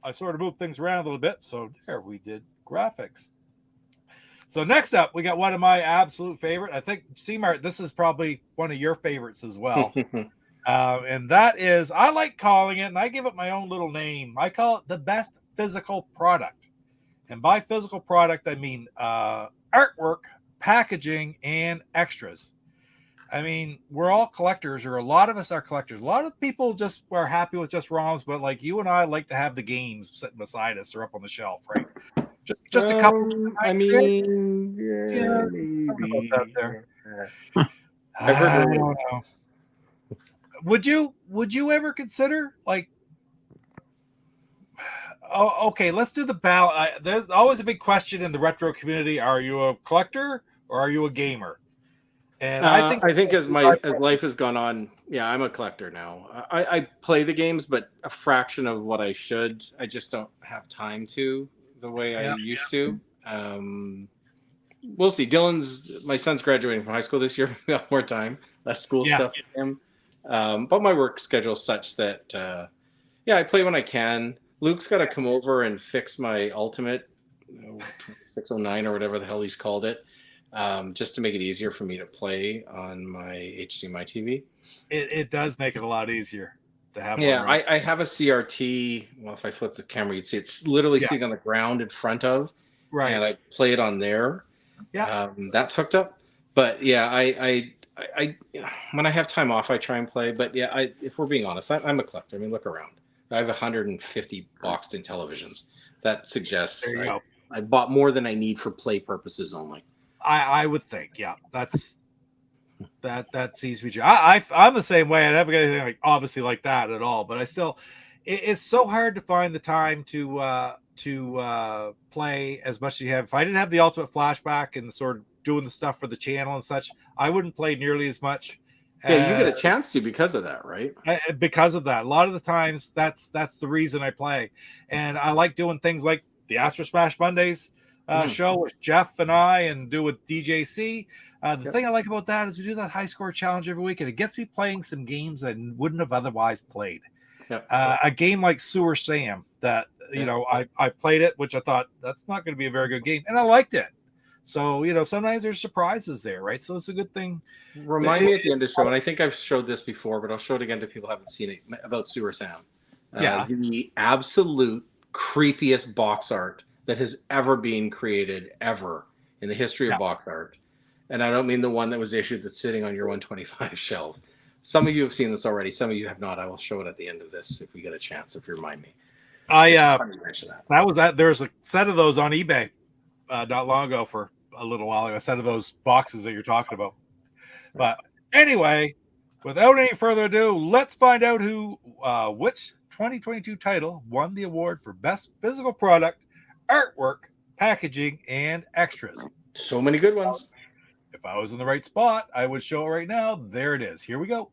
I sort of moved things around a little bit. So there we did graphics. So next up, we got one of my absolute favorite. I think, C-Mart, this is probably one of your favorites as well. And that is, I like calling it, and I give it my own little name. I call it the best physical product. And by physical product, I mean artwork, packaging, and extras. I mean, we're all collectors, or a lot of us are collectors. A lot of people just are happy with just ROMs, but like you and I like to have the games sitting beside us or up on the shelf, right? Just a couple. I mean, maybe. About that there. I don't know. Would you ever consider like? Oh, okay. Let's do the balance. There's always a big question in the retro community: are you a collector or are you a gamer? And I think as life has gone on, yeah, I'm a collector now. I play the games, but a fraction of what I should. I just don't have time to the way I used to. We'll see. My son's graduating from high school this year. We got more time, less school stuff with him. But my work schedule is such that, I play when I can. Luke's got to come over and fix my Ultimate 609 or whatever the hell he's called it, just to make it easier for me to play on my HDMI TV. It does make it a lot easier to have. Yeah, I have a CRT. Well, if I flip the camera, you'd see it's literally sitting on the ground in front of. Right. And I play it on there. Yeah. That's hooked up. But yeah, I when I have time off, I try and play. But yeah, if we're being honest, I'm a collector. I mean, look around. I have 150 boxed Intellivisions. That suggests I bought more than I need for play purposes only. I would think, yeah, that seems to be true. I'm the same way. I never get anything obviously like that at all. But I still, it's so hard to find the time to play as much as you have. If I didn't have the Ultimate Flashback and sort of doing the stuff for the channel and such, I wouldn't play nearly as much. Yeah, you get a chance to because of that, right? Because of that. A lot of the times, that's the reason I play. And I like doing things like the Astro Smash Mondays show with Jeff and I and do with DJC. The thing I like about that is we do that high score challenge every week, and it gets me playing some games that I wouldn't have otherwise played. A game like Sewer Sam that, I played it, which I thought that's not going to be a very good game. And I liked it. So, sometimes there's surprises there, right? So it's a good thing. Remind me at the end of the show, and I think I've showed this before, but I'll show it again to people who haven't seen it, about Sewer Sam. The absolute creepiest box art that has ever been created ever in the history of box art. And I don't mean the one that was issued that's sitting on your 125 shelf. Some of you have seen this already. Some of you have not. I will show it at the end of this if we get a chance, if you remind me. There's a set of those on eBay not long ago for a little while ago, a set of those boxes that you're talking about. But anyway, without any further ado, let's find out which 2022 title won the award for best physical product, artwork, packaging, and extras. So many good ones. If I was in the right spot, I would show it right now. There it is. Here we go.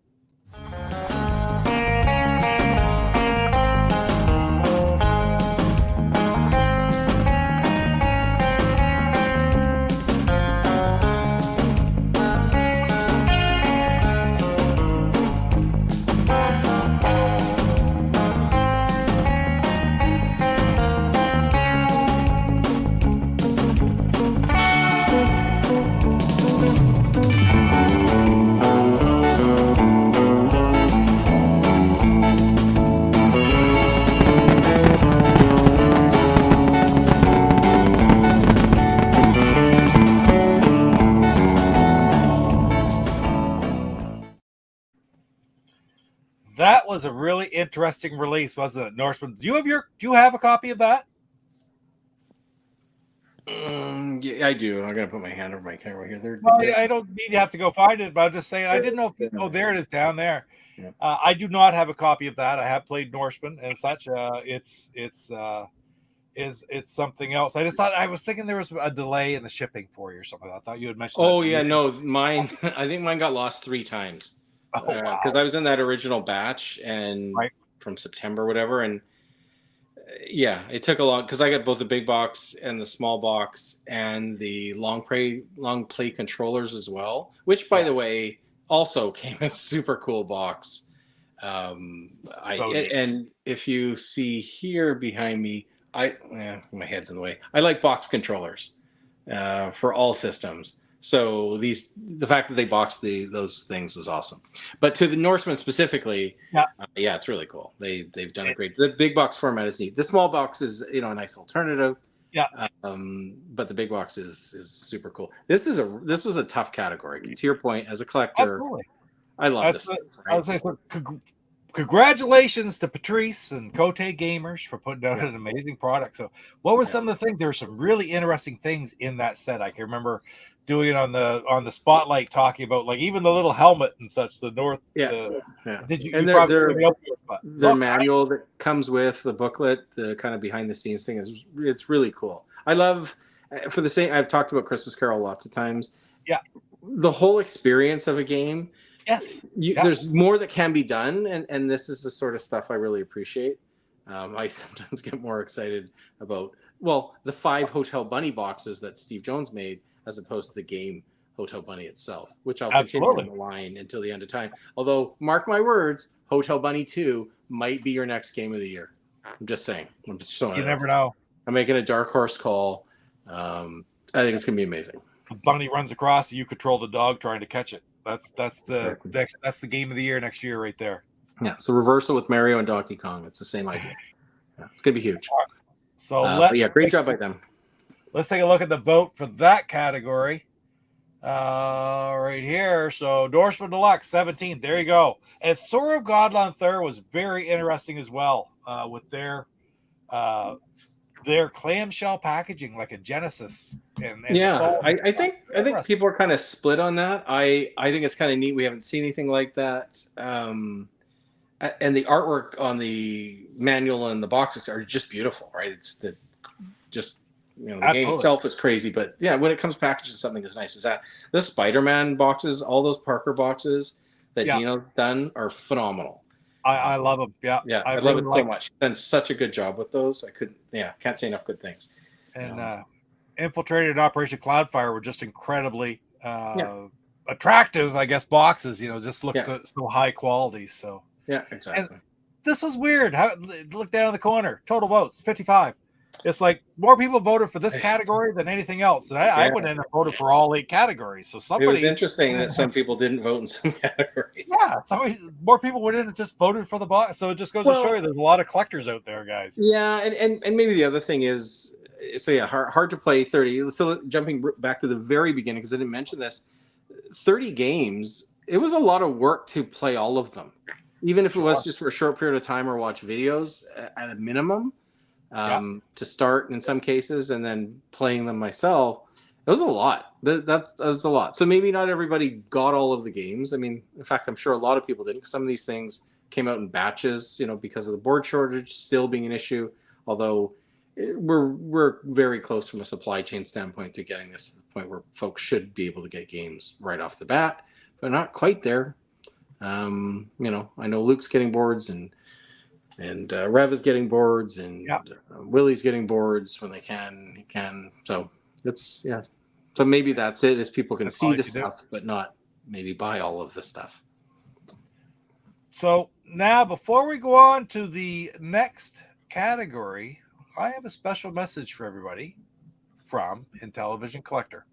that was a really interesting release, wasn't it, Norseman? Do you have a copy of that? Yeah, I do. I'm gonna put my hand over my camera here. Well, I don't mean you have to go find it, but I'm just saying I didn't know if oh, there it is down there. Yeah. I do not have a copy of that. I have played Norseman and such. It's something else. I was thinking there was a delay in the shipping for you or something. I thought you had mentioned. Oh yeah, no, mine. I think mine got lost 3 times because I was in that original batch and from September, whatever, and yeah, it took a long because I got both the big box and the small box and the long play controllers as well, which by the way also came in a super cool box. And if you see here behind me, my head's in the way. I like box controllers for all systems. So the fact that they boxed those things was awesome. But to the Norseman specifically, it's really cool. They've done a great. The big box format is neat. The small box is a nice alternative. Yeah. But the big box is super cool. This was a tough category. To your point, as a collector, absolutely. I love this. I would say so. Congratulations to Patrice and Cote Gamers for putting out an amazing product. So, what were some of the things? There were some really interesting things in that set. I can remember doing it on the spotlight, talking about like even the little helmet and such. The North. Did you? And their manual that comes with the booklet, the kind of behind the scenes thing it's really cool. I love for the same. I've talked about Christmas Carol lots of times. Yeah. The whole experience of a game. Yes. There's more that can be done, and this is the sort of stuff I really appreciate. I sometimes get more excited about the 5 Hotel Bunny boxes that Steve Jones made as opposed to the game Hotel Bunny itself, which I'll continue on the line until the end of time. Although, mark my words, Hotel Bunny 2 might be your next game of the year. I'm just saying. I'm just showing. You never know. I'm making a dark horse call. I think it's gonna be amazing. The bunny runs across, you control the dog trying to catch it. That's the game of the year next year right there. Yeah, it's a reversal with Mario and Donkey Kong. It's the same idea. Yeah, it's gonna be huge. So great job by them. Let's take a look at the vote for that category. Right here. So Norseman Deluxe 17. There you go. And Sword of Godland Thur was very interesting as well, with their clamshell packaging, like a Genesis. I think people are kind of split on that. I think it's kind of neat. We haven't seen anything like that. And the artwork on the manual and the boxes are just beautiful, right? It's the game itself is crazy, but yeah, when it comes packaged to something as nice as that, the Spider-Man boxes, all those Parker boxes that Dino's done are phenomenal. I love them. Yeah. I love it so much. He's done such a good job with those. Can't say enough good things. And Infiltrated and Operation Cloudfire were just incredibly attractive, I guess, boxes, just look so high quality. So yeah, exactly. And this was weird. Look down in the corner, total votes 55. It's like more people voted for this category than anything else. And I went in and voted for all 8 categories. So it was interesting that some people didn't vote in some categories. Yeah, more people went in and just voted for the box. So it just goes to show you there's a lot of collectors out there, guys. Yeah, and maybe the other thing is, hard to play 30. So jumping back to the very beginning, because I didn't mention this, 30 games, it was a lot of work to play all of them. Even if it was just for a short period of time or watch videos at a minimum. To start in some cases, and then playing them myself, it was a lot. That was a lot. So maybe not everybody got all of the games. I mean, in fact, I'm sure a lot of people didn't. Some of these things came out in batches, because of the board shortage still being an issue. Although we're very close from a supply chain standpoint to getting this to the point where folks should be able to get games right off the bat, but not quite there. I know Luke's getting boards and Rev is getting boards, and Willie's getting boards when they can. He can. So So maybe that's it. Is people can see the stuff, but not maybe buy all of the stuff. So now, before we go on to the next category, I have a special message for everybody from Intellivision Collector.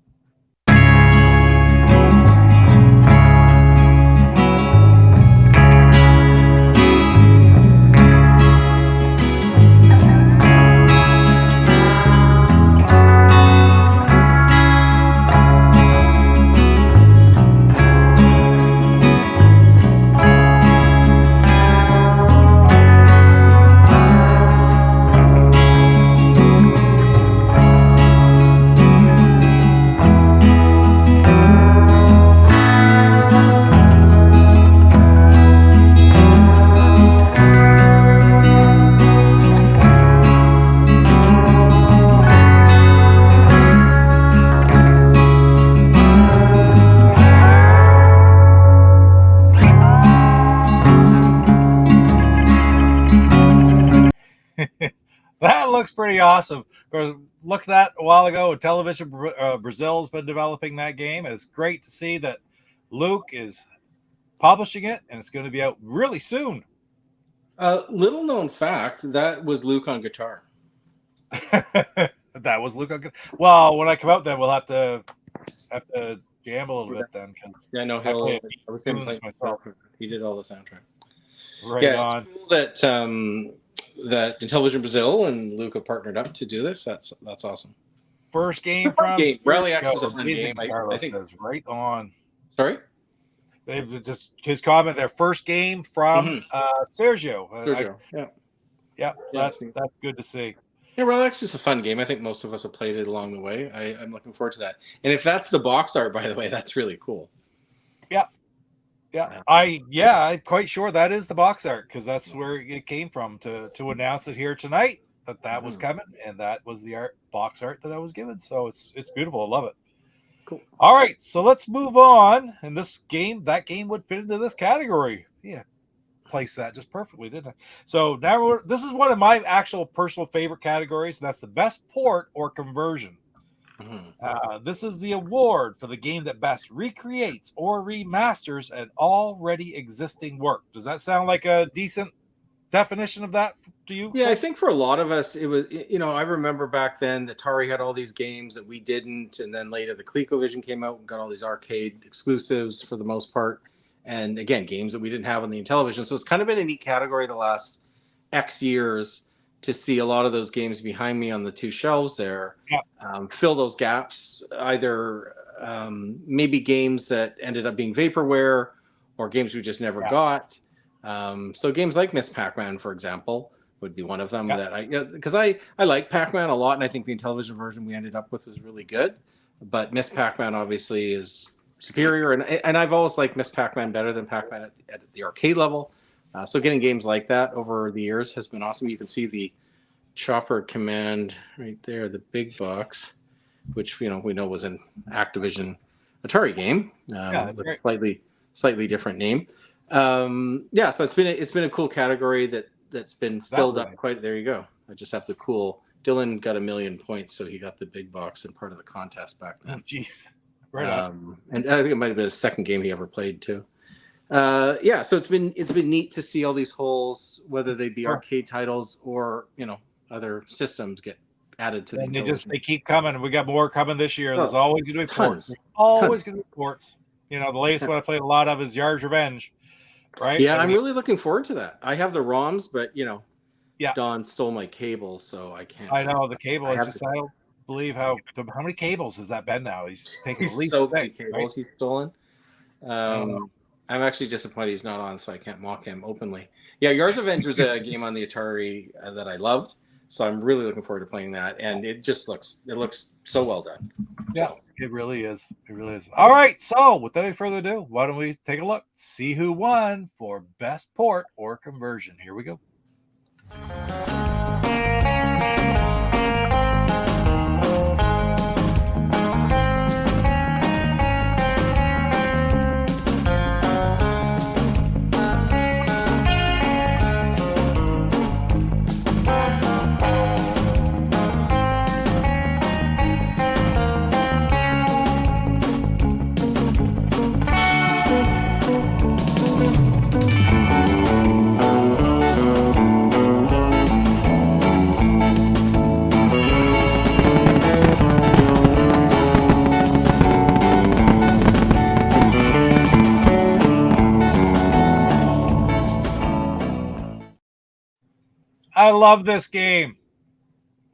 looks pretty awesome. Of course, looked at a while ago. Intellivision Brazil has been developing that game, and it's great to see that Luke is publishing it, and it's going to be out really soon. Little known fact, that was Luke on guitar. That was Luke on guitar. Well, when I come out, then we'll have to jam a little bit then. Yeah, no, I was him playing myself. He did all the soundtrack. Right on. It's cool that that Intellivision Brazil and Luke have partnered up to do this. That's awesome. First game from Rally Action is a fun game. I think that's right on. Sorry. Just his comment there. First game from Sergio. Yeah. That's good to see. Yeah, Rally Action is a fun game. I think most of us have played it along the way. I'm looking forward to that. And if that's the box art, by the way, that's really cool. Yeah. I'm quite sure that is the box art because that's where it came from to announce it here tonight that was coming, and that was the box art that I was given. So it's beautiful. I love it. Cool. All right, so let's move on. And that game would fit into this category. Yeah, placed that just perfectly, didn't I? So now this is one of my actual personal favorite categories, and that's the best port or conversion. This is the award for the game that best recreates or remasters an already existing work. Does that sound like a decent definition of that to you? Yeah, I think for a lot of us, it was, I remember back then Atari had all these games that we didn't. And then later the ColecoVision came out and got all these arcade exclusives for the most part. And again, games that we didn't have on the Intellivision. So it's kind of been a neat category the last X years to see a lot of those games behind me on the two shelves there fill those gaps, either maybe games that ended up being vaporware or games we just never got. So games like Miss Pac-Man, for example, would be one of them that because I like Pac-Man a lot, and I think the Intellivision version we ended up with was really good. But Miss Pac-Man obviously is superior, and I've always liked Miss Pac-Man better than Pac-Man at the arcade level. So getting games like that over the years has been awesome. You can see the Chopper Command right there, the big box, which we know was an Activision Atari game. With a slightly different name. So it's been a cool category that's been filled up quite. There you go. I just have the cool. Dylan got 1 million points, so he got the big box and part of the contest back then. Jeez, right on. And I think it might have been his second game he ever played too. So it's been neat to see all these holes, whether they be arcade titles or other systems get added to the. They keep coming. We got more coming this year. There's always going to be ports. There's always going to be ports. The latest one I played a lot of is Yard's Revenge. Right? Yeah, I'm really looking forward to that. I have the ROMs, but Don stole my cable, so I can't. I know the cable. I don't believe how many cables has that been now? He's taking at least so many cables he's stolen. I'm actually disappointed he's not on, so I can't mock him openly. Yeah, Yard's Revenge was a game on the Atari that I loved, so I'm really looking forward to playing that. And it looks so well done. Yeah, it really is. It really is. All right, so without any further ado, why don't we take a look, see who won for best port or conversion? Here we go. I love this game.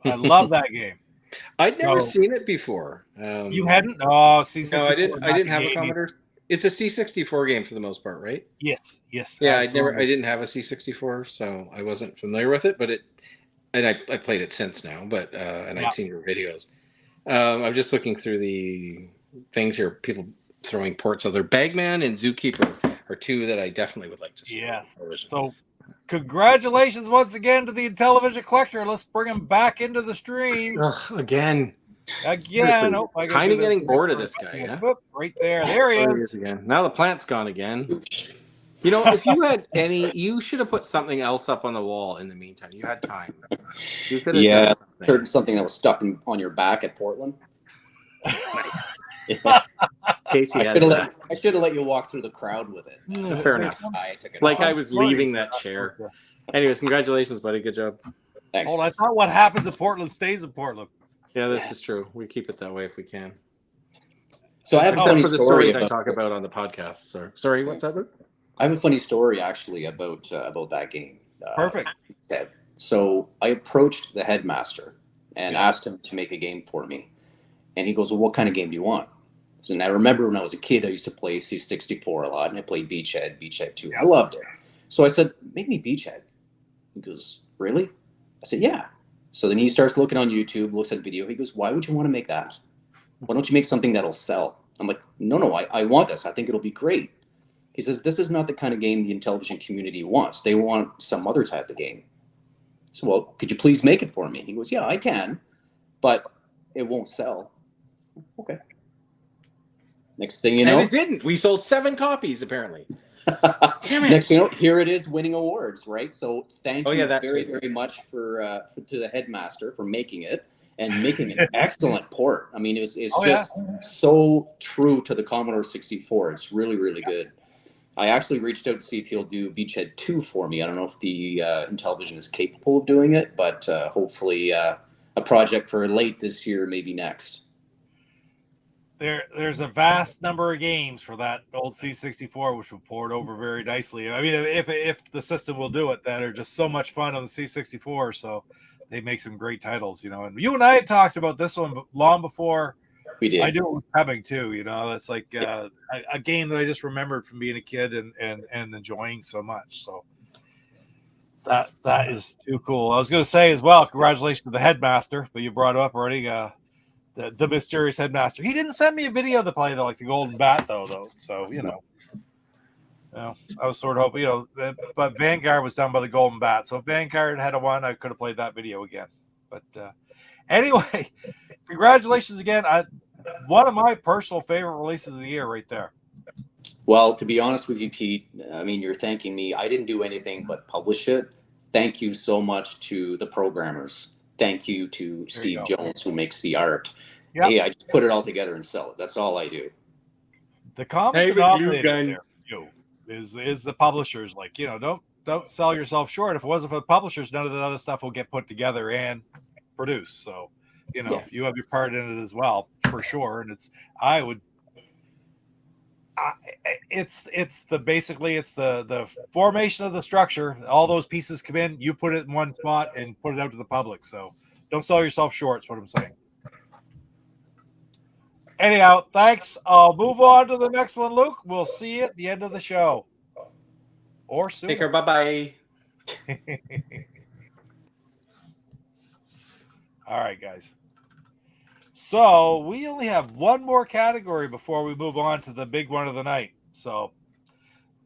I love that game. I'd never seen it before. You hadn't? Oh, C64. No, I didn't have a Commodore. It's a C64 game for the most part, right? Yes. Yeah, I didn't have a C64, so I wasn't familiar with it. But I played it since now. But I've seen your videos. I'm just looking through the things here. People throwing ports. So they're Bagman and Zookeeper are two that I definitely would like to see. Yes. So congratulations once again to the Intellivision collector. Let's bring him back into the stream. Again. Kind of getting bored of this guy. Yeah? Right there. There he is again. Now the plant's gone again. You know, if you had any, you should have put something else up on the wall in the meantime. You had time. You could have done something. Something that was stuck on your back at Portland. Nice. Yeah. Casey has that. I should have let you walk through the crowd with it. Fair enough. I took it Like off. I was leaving that chair. Anyways, congratulations, buddy. Good job. Thanks. Oh, I thought what happens in Portland stays in Portland. Yeah, this is true. We keep it that way if we can. So I have a funny for the story stories I talk about on the podcast. Sorry, what's that? I have a funny story actually about that game. Perfect. So I approached the headmaster and asked him to make a game for me, and he goes, "Well, what kind of game do you want?" And I remember when I was a kid, I used to play C64 a lot, and I played Beachhead 2. I loved it. So I said, "Make me Beachhead." He goes, "Really?" I said, "Yeah." So then he starts looking on YouTube, looks at the video. He goes, "Why would you want to make that? Why don't you make something that'll sell?" I'm like, no, I want this. I think it'll be great. He says, "This is not the kind of game the Intellivision community wants. They want some other type of game." So, "Well, could you please make it for me?" He goes, "Yeah, I can, but it won't sell." Okay. Next thing you know, and it didn't. We sold 7 copies apparently. Damn it. Next thing you know, here it is winning awards, right? So thank you very, too. very much for to the headmaster for making it and making an excellent port. I mean, it's just so true to the Commodore 64. It's really, really good. I actually reached out to see if he'll do Beachhead 2 for me. I don't know if the Intellivision is capable of doing it, but hopefully a project for late this year, maybe next. There's a vast number of games for that old C64, which will port over very nicely. I mean, if the system will do it, that are just so much fun on the C64. So they make some great titles, you know. And you and I had talked about this one long before we did. I knew it was coming too. You know, it's like a game that I just remembered from being a kid and enjoying so much. So that is too cool. I was going to say as well, congratulations to the headmaster, but you brought it up already. The mysterious headmaster. He didn't send me a video to play like the Golden Bat though. So you know, I was sort of hoping, but Vanguard was done by the Golden Bat. So if Vanguard had won, I could have played that video again. But anyway, congratulations again. One of my personal favorite releases of the year, right there. Well, to be honest with you, Pete, I mean, you're thanking me. I didn't do anything but publish it. Thank you so much to the programmers. Thank you to Steve Jones, who makes the art. Yep. Hey, I just put it all together and sell it. That's all I do. The common denominator is the publishers. Like, don't sell yourself short. If it wasn't for the publishers, none of the other stuff will get put together and produced. So, you have your part in it as well, for sure. And it's the formation of the structure. All those pieces come in, you put it in one spot and put it out to the public. So don't sell yourself short, is what I'm saying. Anyhow, thanks. I'll move on to the next one, Luke. We'll see you at the end of the show. Or soon. Take care. Bye-bye. All right, guys. So we only have one more category before we move on to the big one of the night. So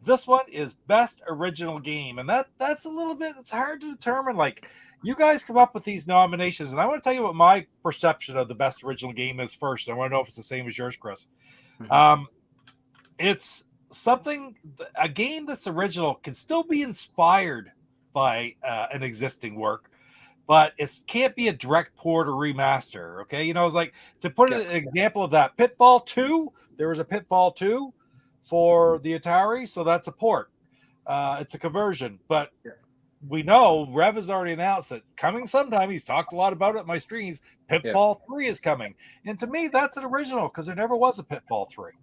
this one is best original game. And that's a little bit, it's hard to determine. Like, you guys come up with these nominations, and I want to tell you what my perception of the best original game is first. I want to know if it's the same as yours, Chris. Mm-hmm. It's a game that's original can still be inspired by an existing work, but it can't be a direct port or remaster. Okay. It's like, to put an example of that, Pitfall 2, there was a Pitfall 2 for the Atari. So that's a port. It's a conversion, but we know Rev has already announced that coming sometime. He's talked a lot about it in my streams. Pitfall 3 is coming. And to me, that's an original because there never was a Pitfall 3.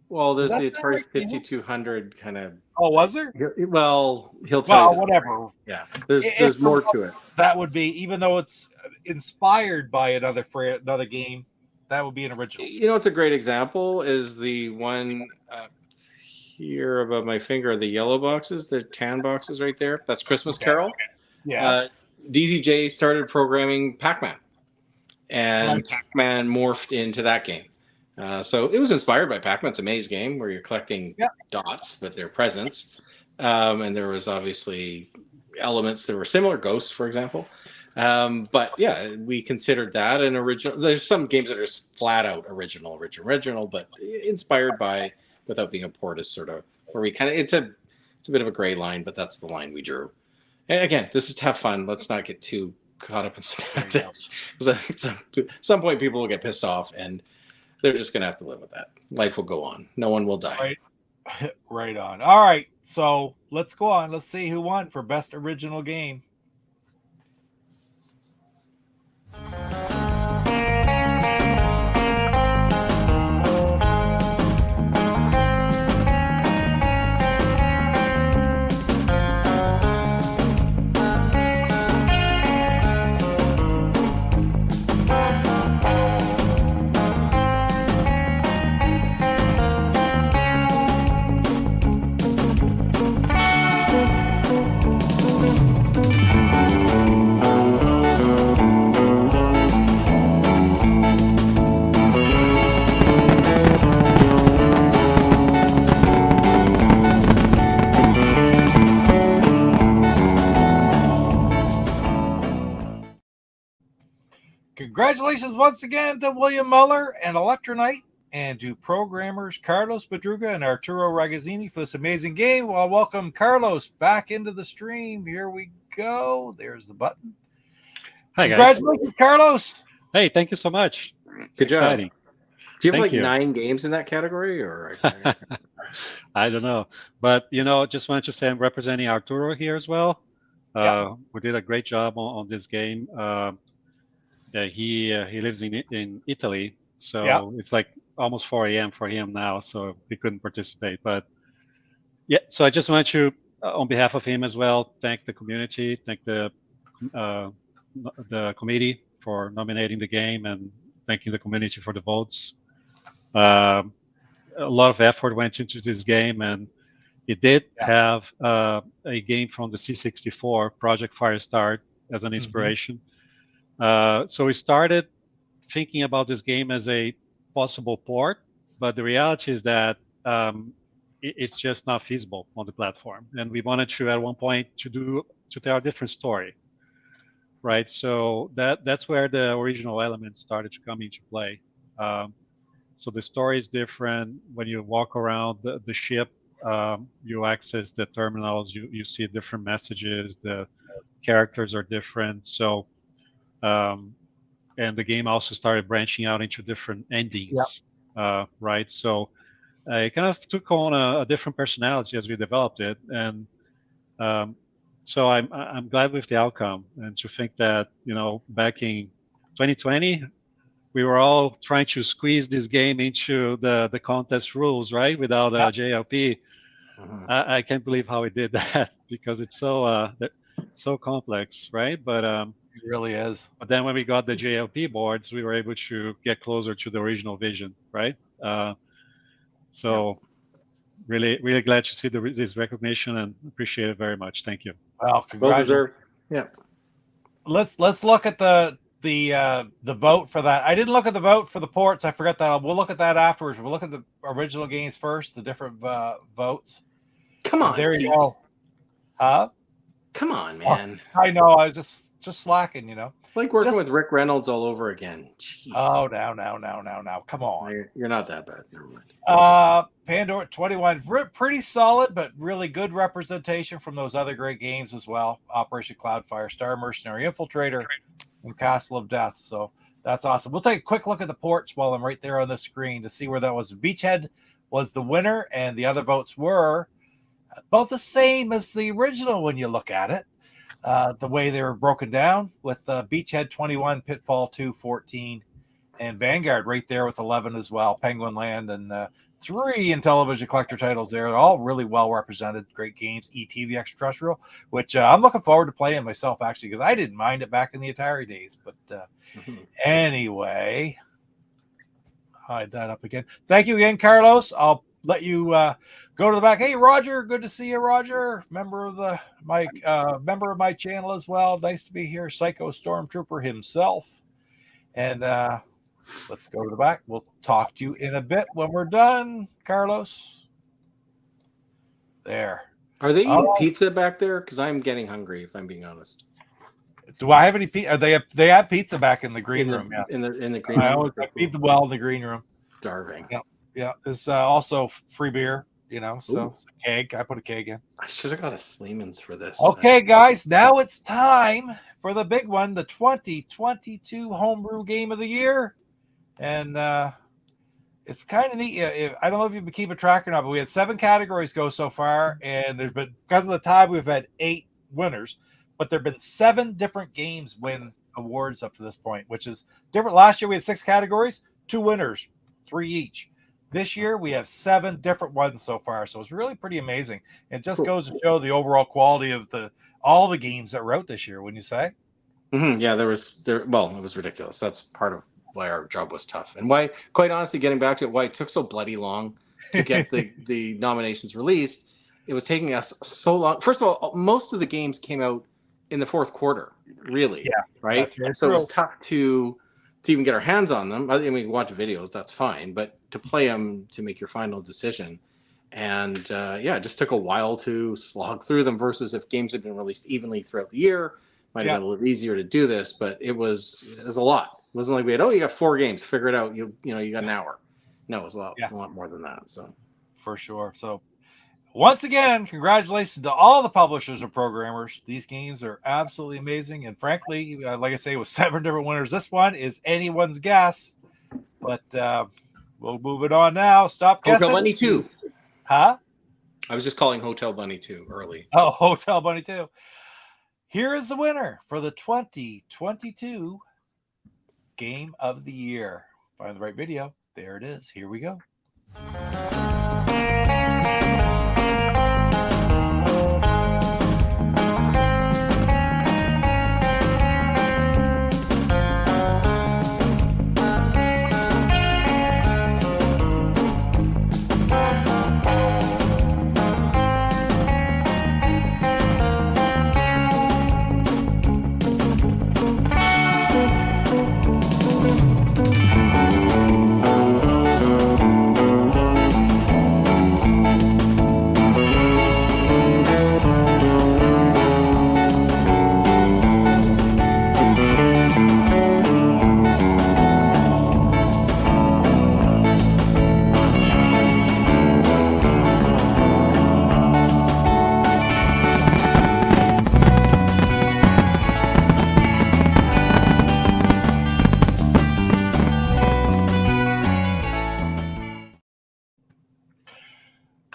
Well, there's the Atari 5200 kind of. Oh, was there? Well, he'll tell you. Whatever. Yeah, there's more to it. That would be, even though it's inspired by another game, that would be an original. It's a great example is the one here above my finger, the yellow boxes, the tan boxes right there. That's Christmas Carol. Yes. DZJ started programming Pac-Man, and Pac-Man morphed into that game. So it was inspired by Pac-Man. It's a maze game where you're collecting dots, but they're presents. And there was obviously elements that were similar, ghosts, for example. But yeah, we considered that an original. There's some games that are just flat out original, but inspired by, without being a port, is sort of where we kind of, it's It's a bit of a gray line, but that's the line we drew. And again, this is to have fun. Let's not get too caught up in semantics. Because at some point, people will get pissed off, and they're just going to have to live with that. Life will go on. No one will die. Right on. All right. So let's go on. Let's see who won for best original game. Congratulations once again to William Muller and Electronite, and to programmers Carlos Badruga and Arturo Ragazzini for this amazing game. Well, welcome Carlos back into the stream. Here we go. There's the button. Hi, guys. Congratulations, Carlos. Hey, thank you so much. It's Good job. exciting. Do you have Thank you. 9 games in that category, or? I don't know, but just wanted to say I'm representing Arturo here as well. We did a great job on this game. He lives in Italy, so it's like almost 4 a.m. for him now, so he couldn't participate. But yeah, so I just want to, on behalf of him as well, thank the community, thank the committee for nominating the game, and thanking the community for the votes. A lot of effort went into this game, and it did have a game from the C64, Project Firestart, as an inspiration. So we started thinking about this game as a possible port, but the reality is that it's just not feasible on the platform. And we wanted to, at one point, to tell a different story, right? So that's where the original elements started to come into play. So the story is different. When you walk around the ship, you access the terminals, you see different messages, the characters are different. So, and the game also started branching out into different endings, right? So it kind of took on a different personality as we developed it. And so I'm glad with the outcome, and to think that, back in 2020, we were all trying to squeeze this game into the contest rules, right? Without a JLP. I can't believe how we did that, because it's so complex, right? But it really is. But then when we got the JLP boards, we were able to get closer to the original vision, right? So really, really glad to see this recognition, and appreciate it very much. Thank you. Well, congratulations. Yeah. Let's look at the vote for that. I didn't look at the vote for the ports. I forgot that. We'll look at that afterwards. We'll look at the original games first, the different votes. Come on, there you Pete. go. Huh? Come on, man. I know. I was just slacking, Like working with Rick Reynolds all over again. Jeez. Oh, now. Come on. You're not that bad. Never mind. Pandora 21, pretty solid, but really good representation from those other great games as well. Operation Cloudfire, Star Mercenary Infiltrator, and Castle of Death. So that's awesome. We'll take a quick look at the ports while I'm right there on the screen to see where that was. Beachhead was the winner, and the other votes were about the same as the original when you look at it. The way they were broken down, with Beachhead 21, Pitfall 2, 14, and Vanguard right there with 11 as well. Penguin Land and 3 Intellivision collector titles there. They're all really well represented. Great games. E.T. the Extraterrestrial, which I'm looking forward to playing myself, actually, because I didn't mind it back in the Atari days. But anyway, hide that up again. Thank you again, Carlos. I'll let you go to the back. Hey, Roger, good to see you, Roger. Member of my channel as well. Nice to be here. Psycho Stormtrooper himself. And let's go to the back. We'll talk to you in a bit when we're done, Carlos. There. Are they eating pizza back there? Because I'm getting hungry, if I'm being honest. Do I have any pizza? They have pizza back in the green room. Yeah, in the green room. I always feed the well in the green room. Starving. Yeah. There's also free beer you know, so it's a keg. I put a keg in. I should have got a Sleeman's for this. Okay, guys, now it's time for the big one, the 2022 Homebrew Game of the Year. And it's kind of neat. I don't know if you've been keeping track or not, but we had 7 categories go so far, and there's been, because of the time, we've had 8 winners, but there have been 7 different games win awards up to this point, which is different. Last year we had 6 categories, 2 winners, 3 each. This year we have 7 different ones so far, so it's really pretty amazing. It just goes to show the overall quality of all the games that were out this year, wouldn't you say? Mm-hmm. Yeah, well, it was ridiculous. That's part of why our job was tough, and why, quite honestly, getting back to it, why it took so bloody long to get the nominations released. It was taking us so long. First of all, most of the games came out in the 4th quarter, really. Yeah, right. That's very so true. It was tough to even get our hands on them. I mean, watch videos, that's fine, but to play them, to make your final decision, and it just took a while to slog through them. Versus if games had been released evenly throughout the year, might have been a little easier to do this. But it was a lot. It wasn't like we had, you got 4 games, figure it out. You got an hour. No, it was a lot more than that. So for sure. So once again, congratulations to all the publishers and programmers. These games are absolutely amazing. And frankly, like I say, with 7 different winners, this one is anyone's guess. But we'll move it on now. Stop guessing. Hotel Bunny 2. Huh? I was just calling Hotel Bunny 2 early. Oh, Hotel Bunny 2. Here is the winner for the 2022 Game of the Year. Find the right video. There it is. Here we go.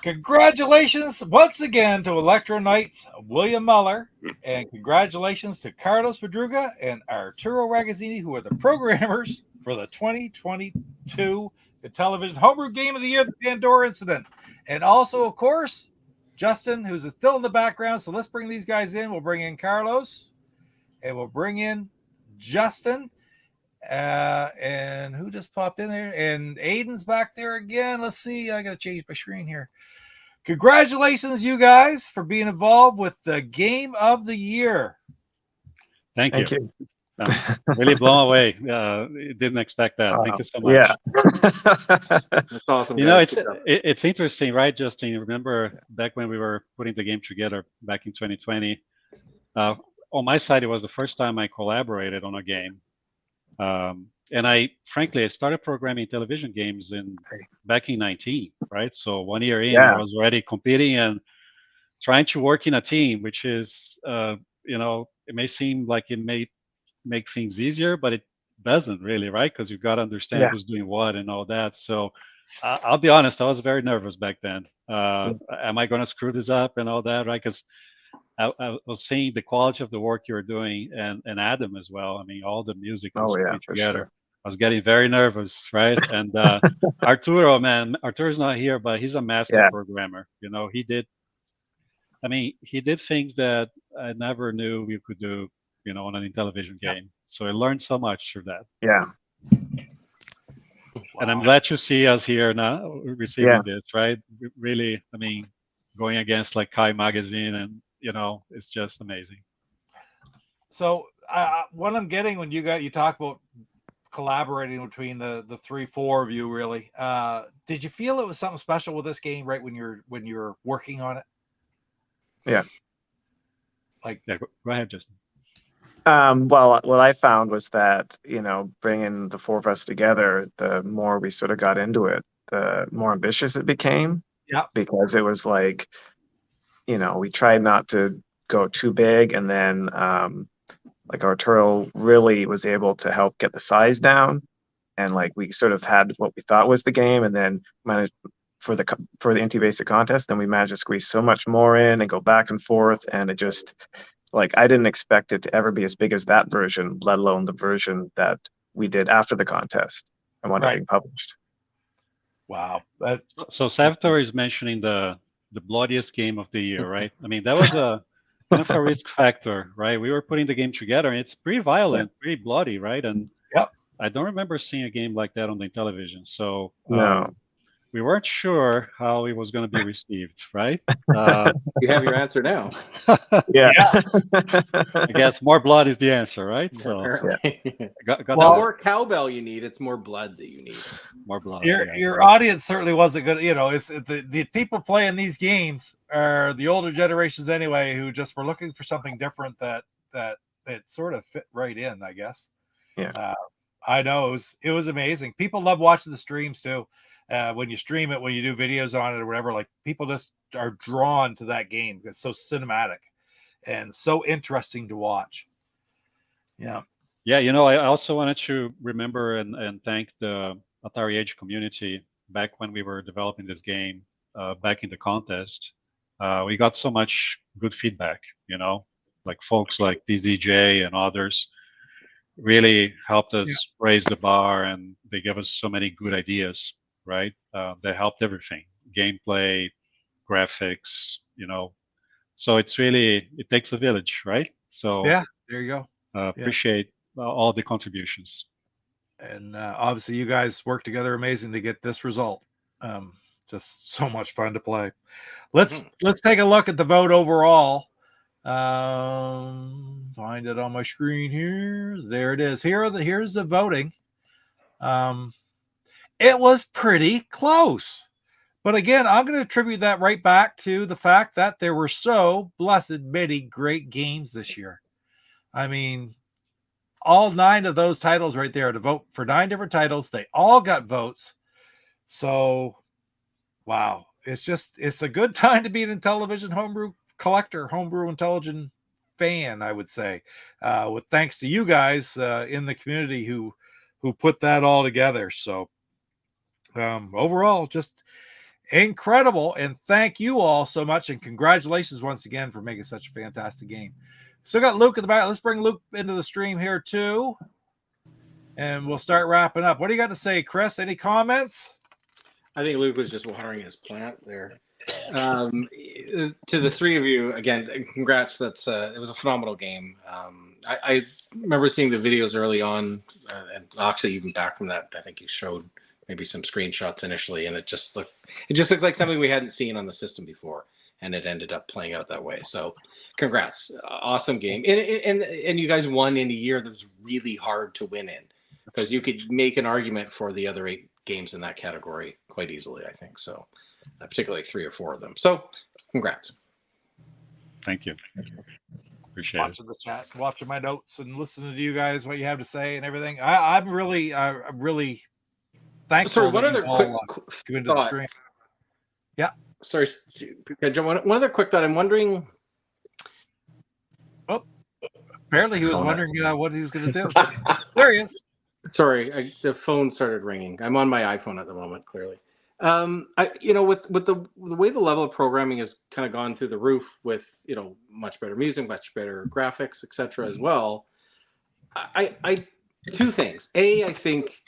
Congratulations once again to Electro Knight's William Muller, and congratulations to Carlos Madruga and Arturo Ragazzini, who are the programmers for the 2022 Intellivision Homebrew Game of the Year, the Pandora Incident. And also, of course, Justin, who's still in the background. So let's bring these guys in. We'll bring in Carlos, and we'll bring in Justin. And who just popped in there? And Aiden's back there again. Let's see. I got to change my screen here. Congratulations, you guys, for being involved with the Game of the Year. Thank you. Really blown away. Didn't expect that. Thank you so much. Yeah. That's awesome. You know, it's interesting, right, Justin? Remember back when we were putting the game together back in 2020, on my side, it was the first time I collaborated on a game. And I started programming television games back in 19, right? So 1 year in, I was already competing and trying to work in a team, which is, it may seem like it may make things easier, but it doesn't really, right? Because you've got to understand who's doing what and all that. So I'll be honest, I was very nervous back then. Am I going to screw this up and all that, right? Because I was seeing the quality of the work you were doing, and Adam as well. I mean, all the music was put together. Sure. I was getting very nervous, right? And Arturo's not here, but he's a master programmer. You know, he did things that I never knew you could do, on an Intellivision game. So I learned so much through that. Yeah. And I'm glad to see us here now receiving this, right? Really, going against like Kai Magazine, and it's just amazing. So what I'm getting when you talk about collaborating between the 3-4 of you, really, did you feel it was something special with this game right when you're working on it? Yeah. Go ahead, Justin. Well, what I found was that, bringing the 4 of us together, the more we sort of got into it, the more ambitious it became. Yeah. Because it was like, we tried not to go too big, and then like Arturo really was able to help get the size down, and like we sort of had what we thought was the game, and then managed for the Inti Basic contest, then we managed to squeeze so much more in and go back and forth, and it just like I didn't expect it to ever be as big as that version, let alone the version that we did after the contest and when it being published. Wow. So Salvatore is mentioning the bloodiest game of the year, right? I mean, that was a kind of a risk factor, right? We were putting the game together, and it's pretty violent, pretty bloody, right? And I don't remember seeing a game like that on the Intellivision. So No. We weren't sure how it was going to be received, right? You have your answer now. Yeah. I guess more blood is the answer, right? So Got the more cowbell you need, it's more blood that you need. More blood. Your audience certainly wasn't good. It's the people playing these games are the older generations anyway, who just were looking for something different that sort of fit right in, I guess. Yeah. I know it was amazing. People love watching the streams too. When you stream it, when you do videos on it or whatever, like people just are drawn to that game. It's so cinematic and so interesting to watch. Yeah. Yeah. I also wanted to remember and thank the Atari Age community back when we were developing this game, back in the contest. We got so much good feedback, like folks like DZJ and others really helped us raise the bar, and they gave us so many good ideas. Right, they helped everything, gameplay, graphics, so it takes a village, right? So yeah, there you go. Appreciate all the contributions, and obviously you guys work together amazing to get this result. Just so much fun to play. Let's take a look at the vote overall. Find it on my screen here. There it is. Here's the voting. It was pretty close. But again, I'm going to attribute that right back to the fact that there were so blessed many great games this year. I mean, all 9 of those titles right there to vote for 9 different titles. They all got votes. So, wow. It's a good time to be an Intellivision homebrew collector, homebrew Intellivision fan, I would say. With thanks to you guys in the community who put that all together. So, overall, just incredible, and thank you all so much, and congratulations once again for making such a fantastic game. Still got Luke in the back. Let's bring Luke into the stream here too, and we'll start wrapping up. What do you got to say, Chris? Any comments? I think Luke was just watering his plant there. To the 3 of you again, congrats. It was a phenomenal game. I remember seeing the videos early on, and actually even back from that, I think you showed maybe some screenshots initially, and it just looked like something we hadn't seen on the system before, and it ended up playing out that way. So congrats. Awesome game. And you guys won in a year that was really hard to win in, because you could make an argument for the other 8 games in that category quite easily, I think. So particularly 3 or 4 of them. So congrats. Thank you. Appreciate watching the chat, watching my notes, and listening to you guys, what you have to say and everything. I'm really thankful. Sorry, one other quick thought. Yeah. Sorry, John. One other quick thought. I'm wondering. Oh, apparently he was wondering what he was going to do. There he is. Sorry, the phone started ringing. I'm on my iPhone at the moment. Clearly, with the way the level of programming has kind of gone through the roof, with much better music, much better graphics, etc. as well. I 2 things. I think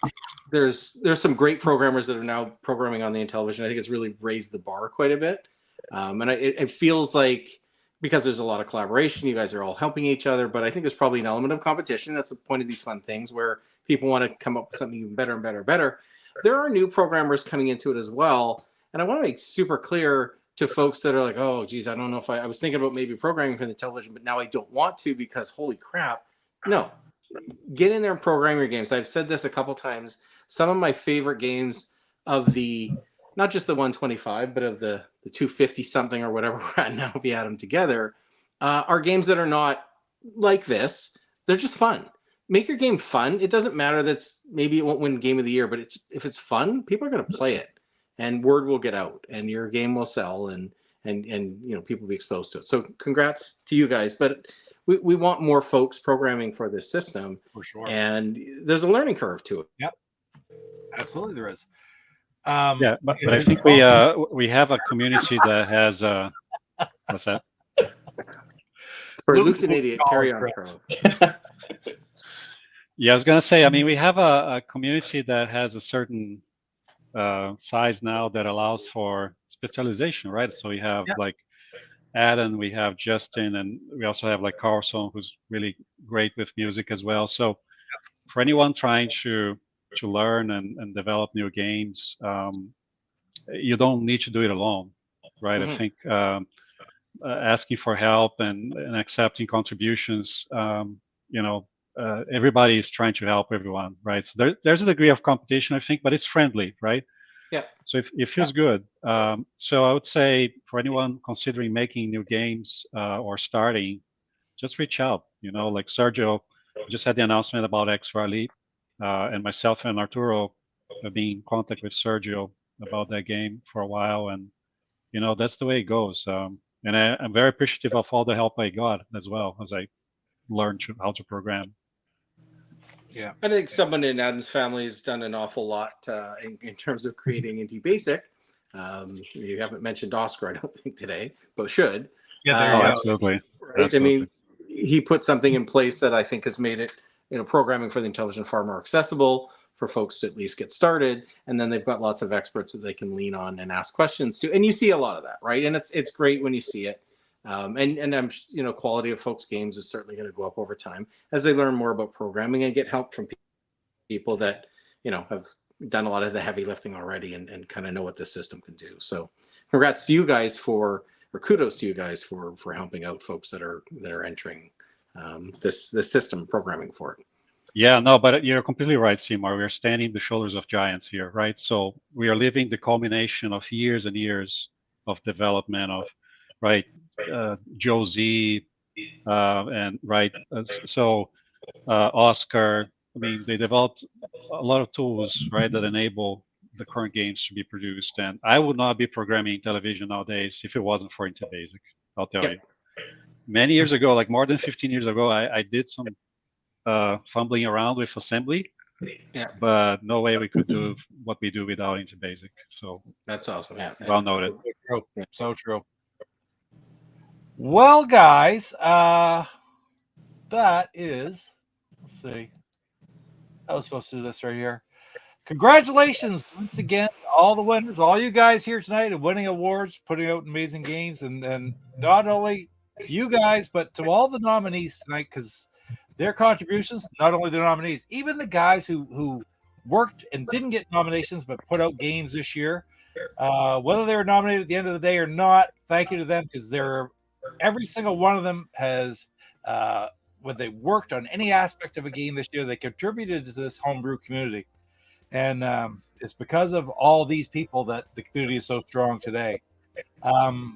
there's some great programmers that are now programming on the Intellivision. I think it's really raised the bar quite a bit, and it feels like, because there's a lot of collaboration, you guys are all helping each other. But I think there's probably an element of competition. That's the point of these fun things, where people want to come up with something even better and better and better. There are new programmers coming into it as well, and I want to make super clear to folks that are like, oh, geez, I don't know if I was thinking about maybe programming for the Intellivision, but now I don't want to because holy crap. No. Get in there and program your games. I've said this a couple times. Some of my favorite games of the, not just the 125, but of the 250 something or whatever we're at now, if you add them together, are games that are not like this. They're just fun. Make your game fun. It doesn't matter that's maybe it won't win Game of the Year, but if it's fun, people are going to play it. and word will get out, and your game will sell, and people will be exposed to it. So congrats to you guys, but we want more folks programming for this system, for sure. And there's a learning curve to it. Yep, absolutely there is. Yeah, but I think we have a community that has what's that? For Luke's an idiot. Carry on, Carlo. Yeah, I was gonna say. I mean, we have a community that has a certain size now that allows for specialization, right? So we have like Adam, we have Justin, and we also have like Carlson, who's really great with music as well. So for anyone trying to learn and develop new games, you don't need to do it alone, right? I think asking for help and accepting contributions, everybody is trying to help everyone, right? So there's a degree of competition, I think, but it's friendly, right? Yeah. So it feels good. So I would say for anyone considering making new games or starting, just reach out. Like Sergio just had the announcement about X-Rally, and myself and Arturo have been in contact with Sergio about that game for a while, and that's the way it goes. And I'm very appreciative of all the help I got as well as I learned how to program. Yeah, I think someone in Adam's family has done an awful lot in terms of creating NT Basic. You haven't mentioned Oscar, I don't think, today, but should. Yeah, there you go. Absolutely. Right? Absolutely. I mean, he put something in place that I think has made it, programming for the Intellivision far more accessible for folks to at least get started. And then they've got lots of experts that they can lean on and ask questions to. And you see a lot of that, right? And it's great when you see it. And I'm, quality of folks' games is certainly going to go up over time as they learn more about programming and get help from people that, have done a lot of the heavy lifting already and kind of know what the system can do. So congrats to you guys kudos to you guys for helping out folks that are entering this system programming for it. Yeah, no, but you're completely right, C-Mart. We are standing on the shoulders of giants here, right? So we are living the culmination of years and years of development of, right, Joe Z, and right, Oscar. I mean, they developed a lot of tools, right, that enable the current games to be produced. And I would not be programming television nowadays if it wasn't for Intel Basic. I'll tell you. Many years ago, like more than 15 years ago, I did some fumbling around with assembly, but no way we could do what we do without Intel Basic. So that's awesome. Yeah, well noted. So true. Well, guys, that is. Let's see. I was supposed to do this right here. Congratulations once again to all the winners, all you guys here tonight and winning awards, putting out amazing games, and not only to you guys, but to all the nominees tonight, because their contributions, not only the nominees, even the guys who worked and didn't get nominations but put out games this year, whether they were nominated at the end of the day or not, thank you to them, because every single one of them has when they worked on any aspect of a game this year, they contributed to this homebrew community. And it's because of all these people that the community is so strong today.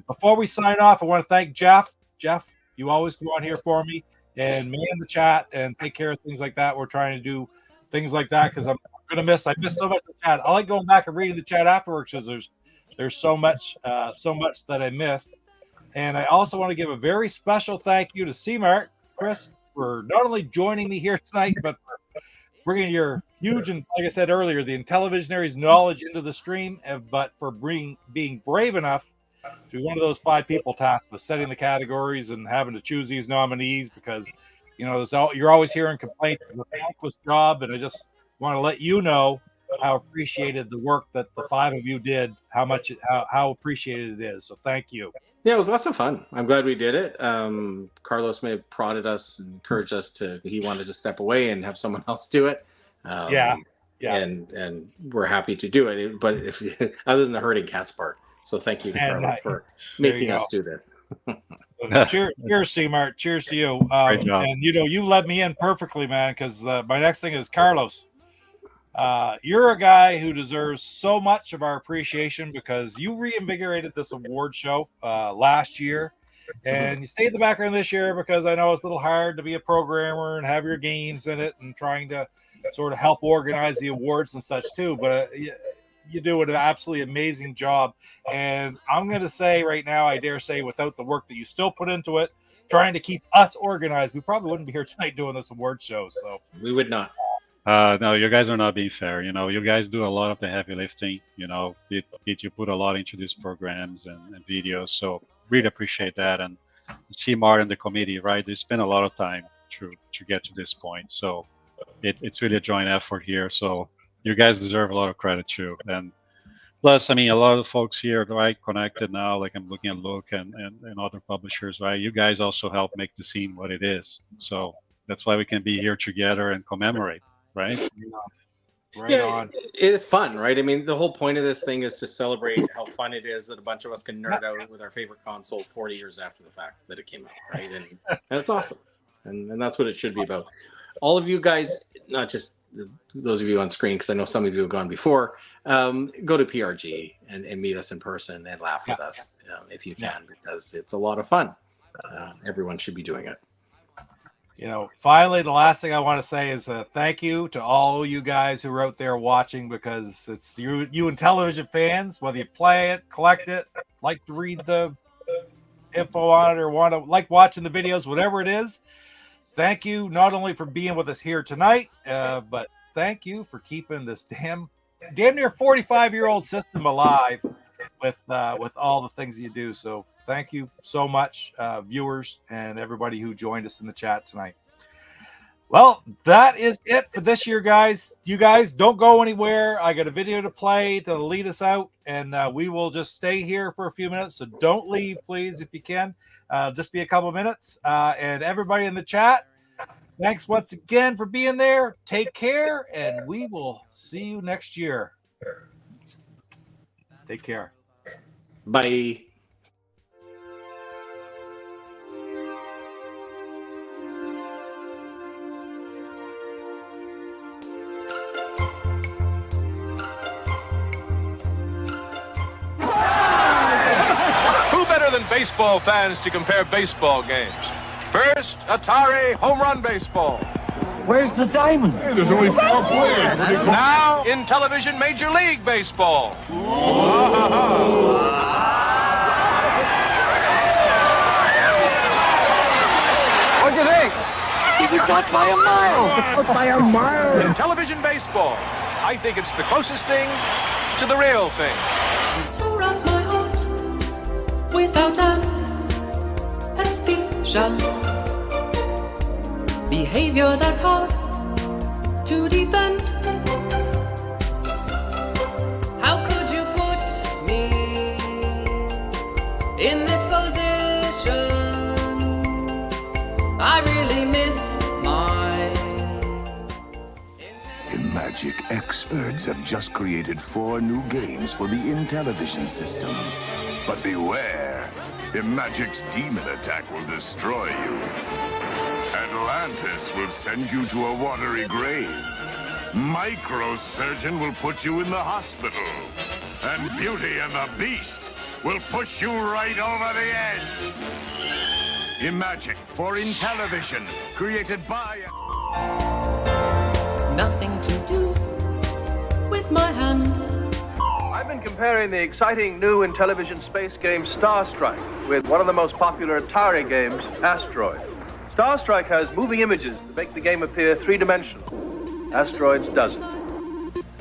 Before we sign off, I want to thank Jeff. Jeff, you always go on here for me and man the chat and take care of things like that. We're trying to do things like that because I miss so much of the chat. I like going back and reading the chat afterwards because there's so much that I missed. And I also want to give a very special thank you to C-Mart, Chris, for not only joining me here tonight, but for bringing your huge and, like I said earlier, the Intellivisionaries knowledge into the stream, but for being brave enough to be one of those 5 people tasked with setting the categories and having to choose these nominees because, you're always hearing complaints of a thankless job, and I just want to let you know how appreciated the work that the 5 of you did, how appreciated it is. So thank you. Yeah, it was lots of fun. I'm glad we did it. Carlos may have prodded us and encouraged us he wanted to step away and have someone else do it. And we're happy to do it. But other than the herding cats part. So thank you to Carlos for making us do that. Cheers, C-Mart. Cheers to you. And you led me in perfectly, man, because my next thing is Carlos. You're a guy who deserves so much of our appreciation because you reinvigorated this award show last year, and you stayed in the background this year because I know it's a little hard to be a programmer and have your games in it and trying to sort of help organize the awards and such too. But you do an absolutely amazing job. And I'm going to say right now, I dare say, without the work that you still put into it, trying to keep us organized, we probably wouldn't be here tonight doing this award show. So we would not. No, you guys are not being fair. You know, you guys do a lot of the heavy lifting. You know, you put a lot into these programs and videos. So really appreciate that. And C-Mart and the committee, right? They spend a lot of time to get to this point. So it's really a joint effort here. So you guys deserve a lot of credit too. And plus, I mean, a lot of the folks here, right, connected now, like I'm looking at Luke and other publishers, right? You guys also help make the scene what it is. So that's why we can be here together and commemorate. Right? Right on. It's fun, right? I mean, the whole point of this thing is to celebrate how fun it is that a bunch of us can nerd out with our favorite console 40 years after the fact that it came out, right? And it's awesome. And that's what it should be about. All of you guys, not just those of you on screen, because I know some of you have gone before, go to PRG and meet us in person and laugh with us if you can, because it's a lot of fun. Everyone should be doing it. You know, finally, the last thing I want to say is thank you to all you guys who are out there watching, because it's you Intellivision fans, whether you play it, collect it, like to read the info on it, or want to like watching the videos, whatever it is. Thank you not only for being with us here tonight, but thank you for keeping this damn near 45-year-old system alive with all the things that you do. So thank you so much, viewers and everybody who joined us in the chat tonight. Well, that is it for this year, guys. You guys don't go anywhere. I got a video to play to lead us out, and we will just stay here for a few minutes. So don't leave, please, if you can. Just be a couple minutes. And everybody in the chat, thanks once again for being there. Take care, and we will see you next year. Take care. Bye. Than baseball fans to compare baseball games. First, Atari Home Run Baseball. Where's the diamond? Hey, there's only 4 players. Now, Intellivision Major League Baseball. What'd you think? He was out by a mile. By a mile. Intellivision Baseball. I think it's the closest thing to the real thing. Without anesthesia, behavior that's hard to defend. How could you put me in this position? I really miss my Imagic experts have just created 4 new games for the Intellivision system. But beware, Imagic's demon attack will destroy you. Atlantis will send you to a watery grave. Microsurgeon will put you in the hospital. And Beauty and the Beast will push you right over the edge. Imagic for Intellivision, created by... Nothing to do with my hands. I've been comparing the exciting new Intellivision space game Star Strike with one of the most popular Atari games, Asteroid. Star Strike has moving images that make the game appear three-dimensional. Asteroids doesn't.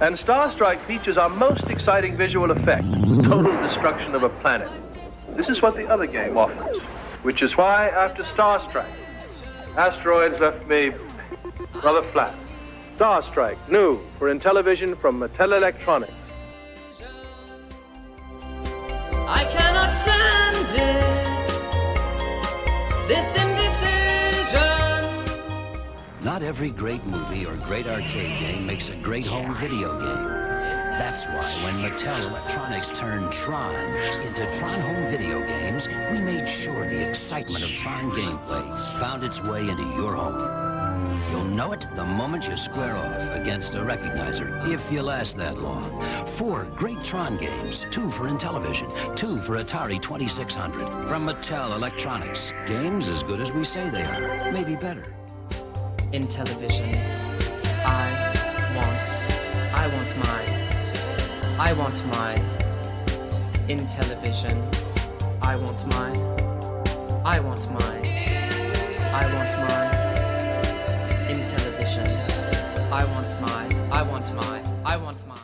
And Star Strike features our most exciting visual effect, total destruction of a planet. This is what the other game offers, which is why, after Star Strike, Asteroids left me rather flat. Star Strike, new for Intellivision from Mattel Electronics. I cannot stand it, this indecision. Not every great movie or great arcade game makes a great home video game. That's why when Mattel Electronics turned Tron into Tron Home Video Games, we made sure the excitement of Tron gameplay found its way into your home. You'll know it the moment you square off against a recognizer, if you last that long. 4 great Tron games, 2 for Intellivision, 2 for Atari 2600. From Mattel Electronics. Games as good as we say they are, maybe better. Intellivision. I want mine. I want my Intellivision. I want my Intellivision. I want my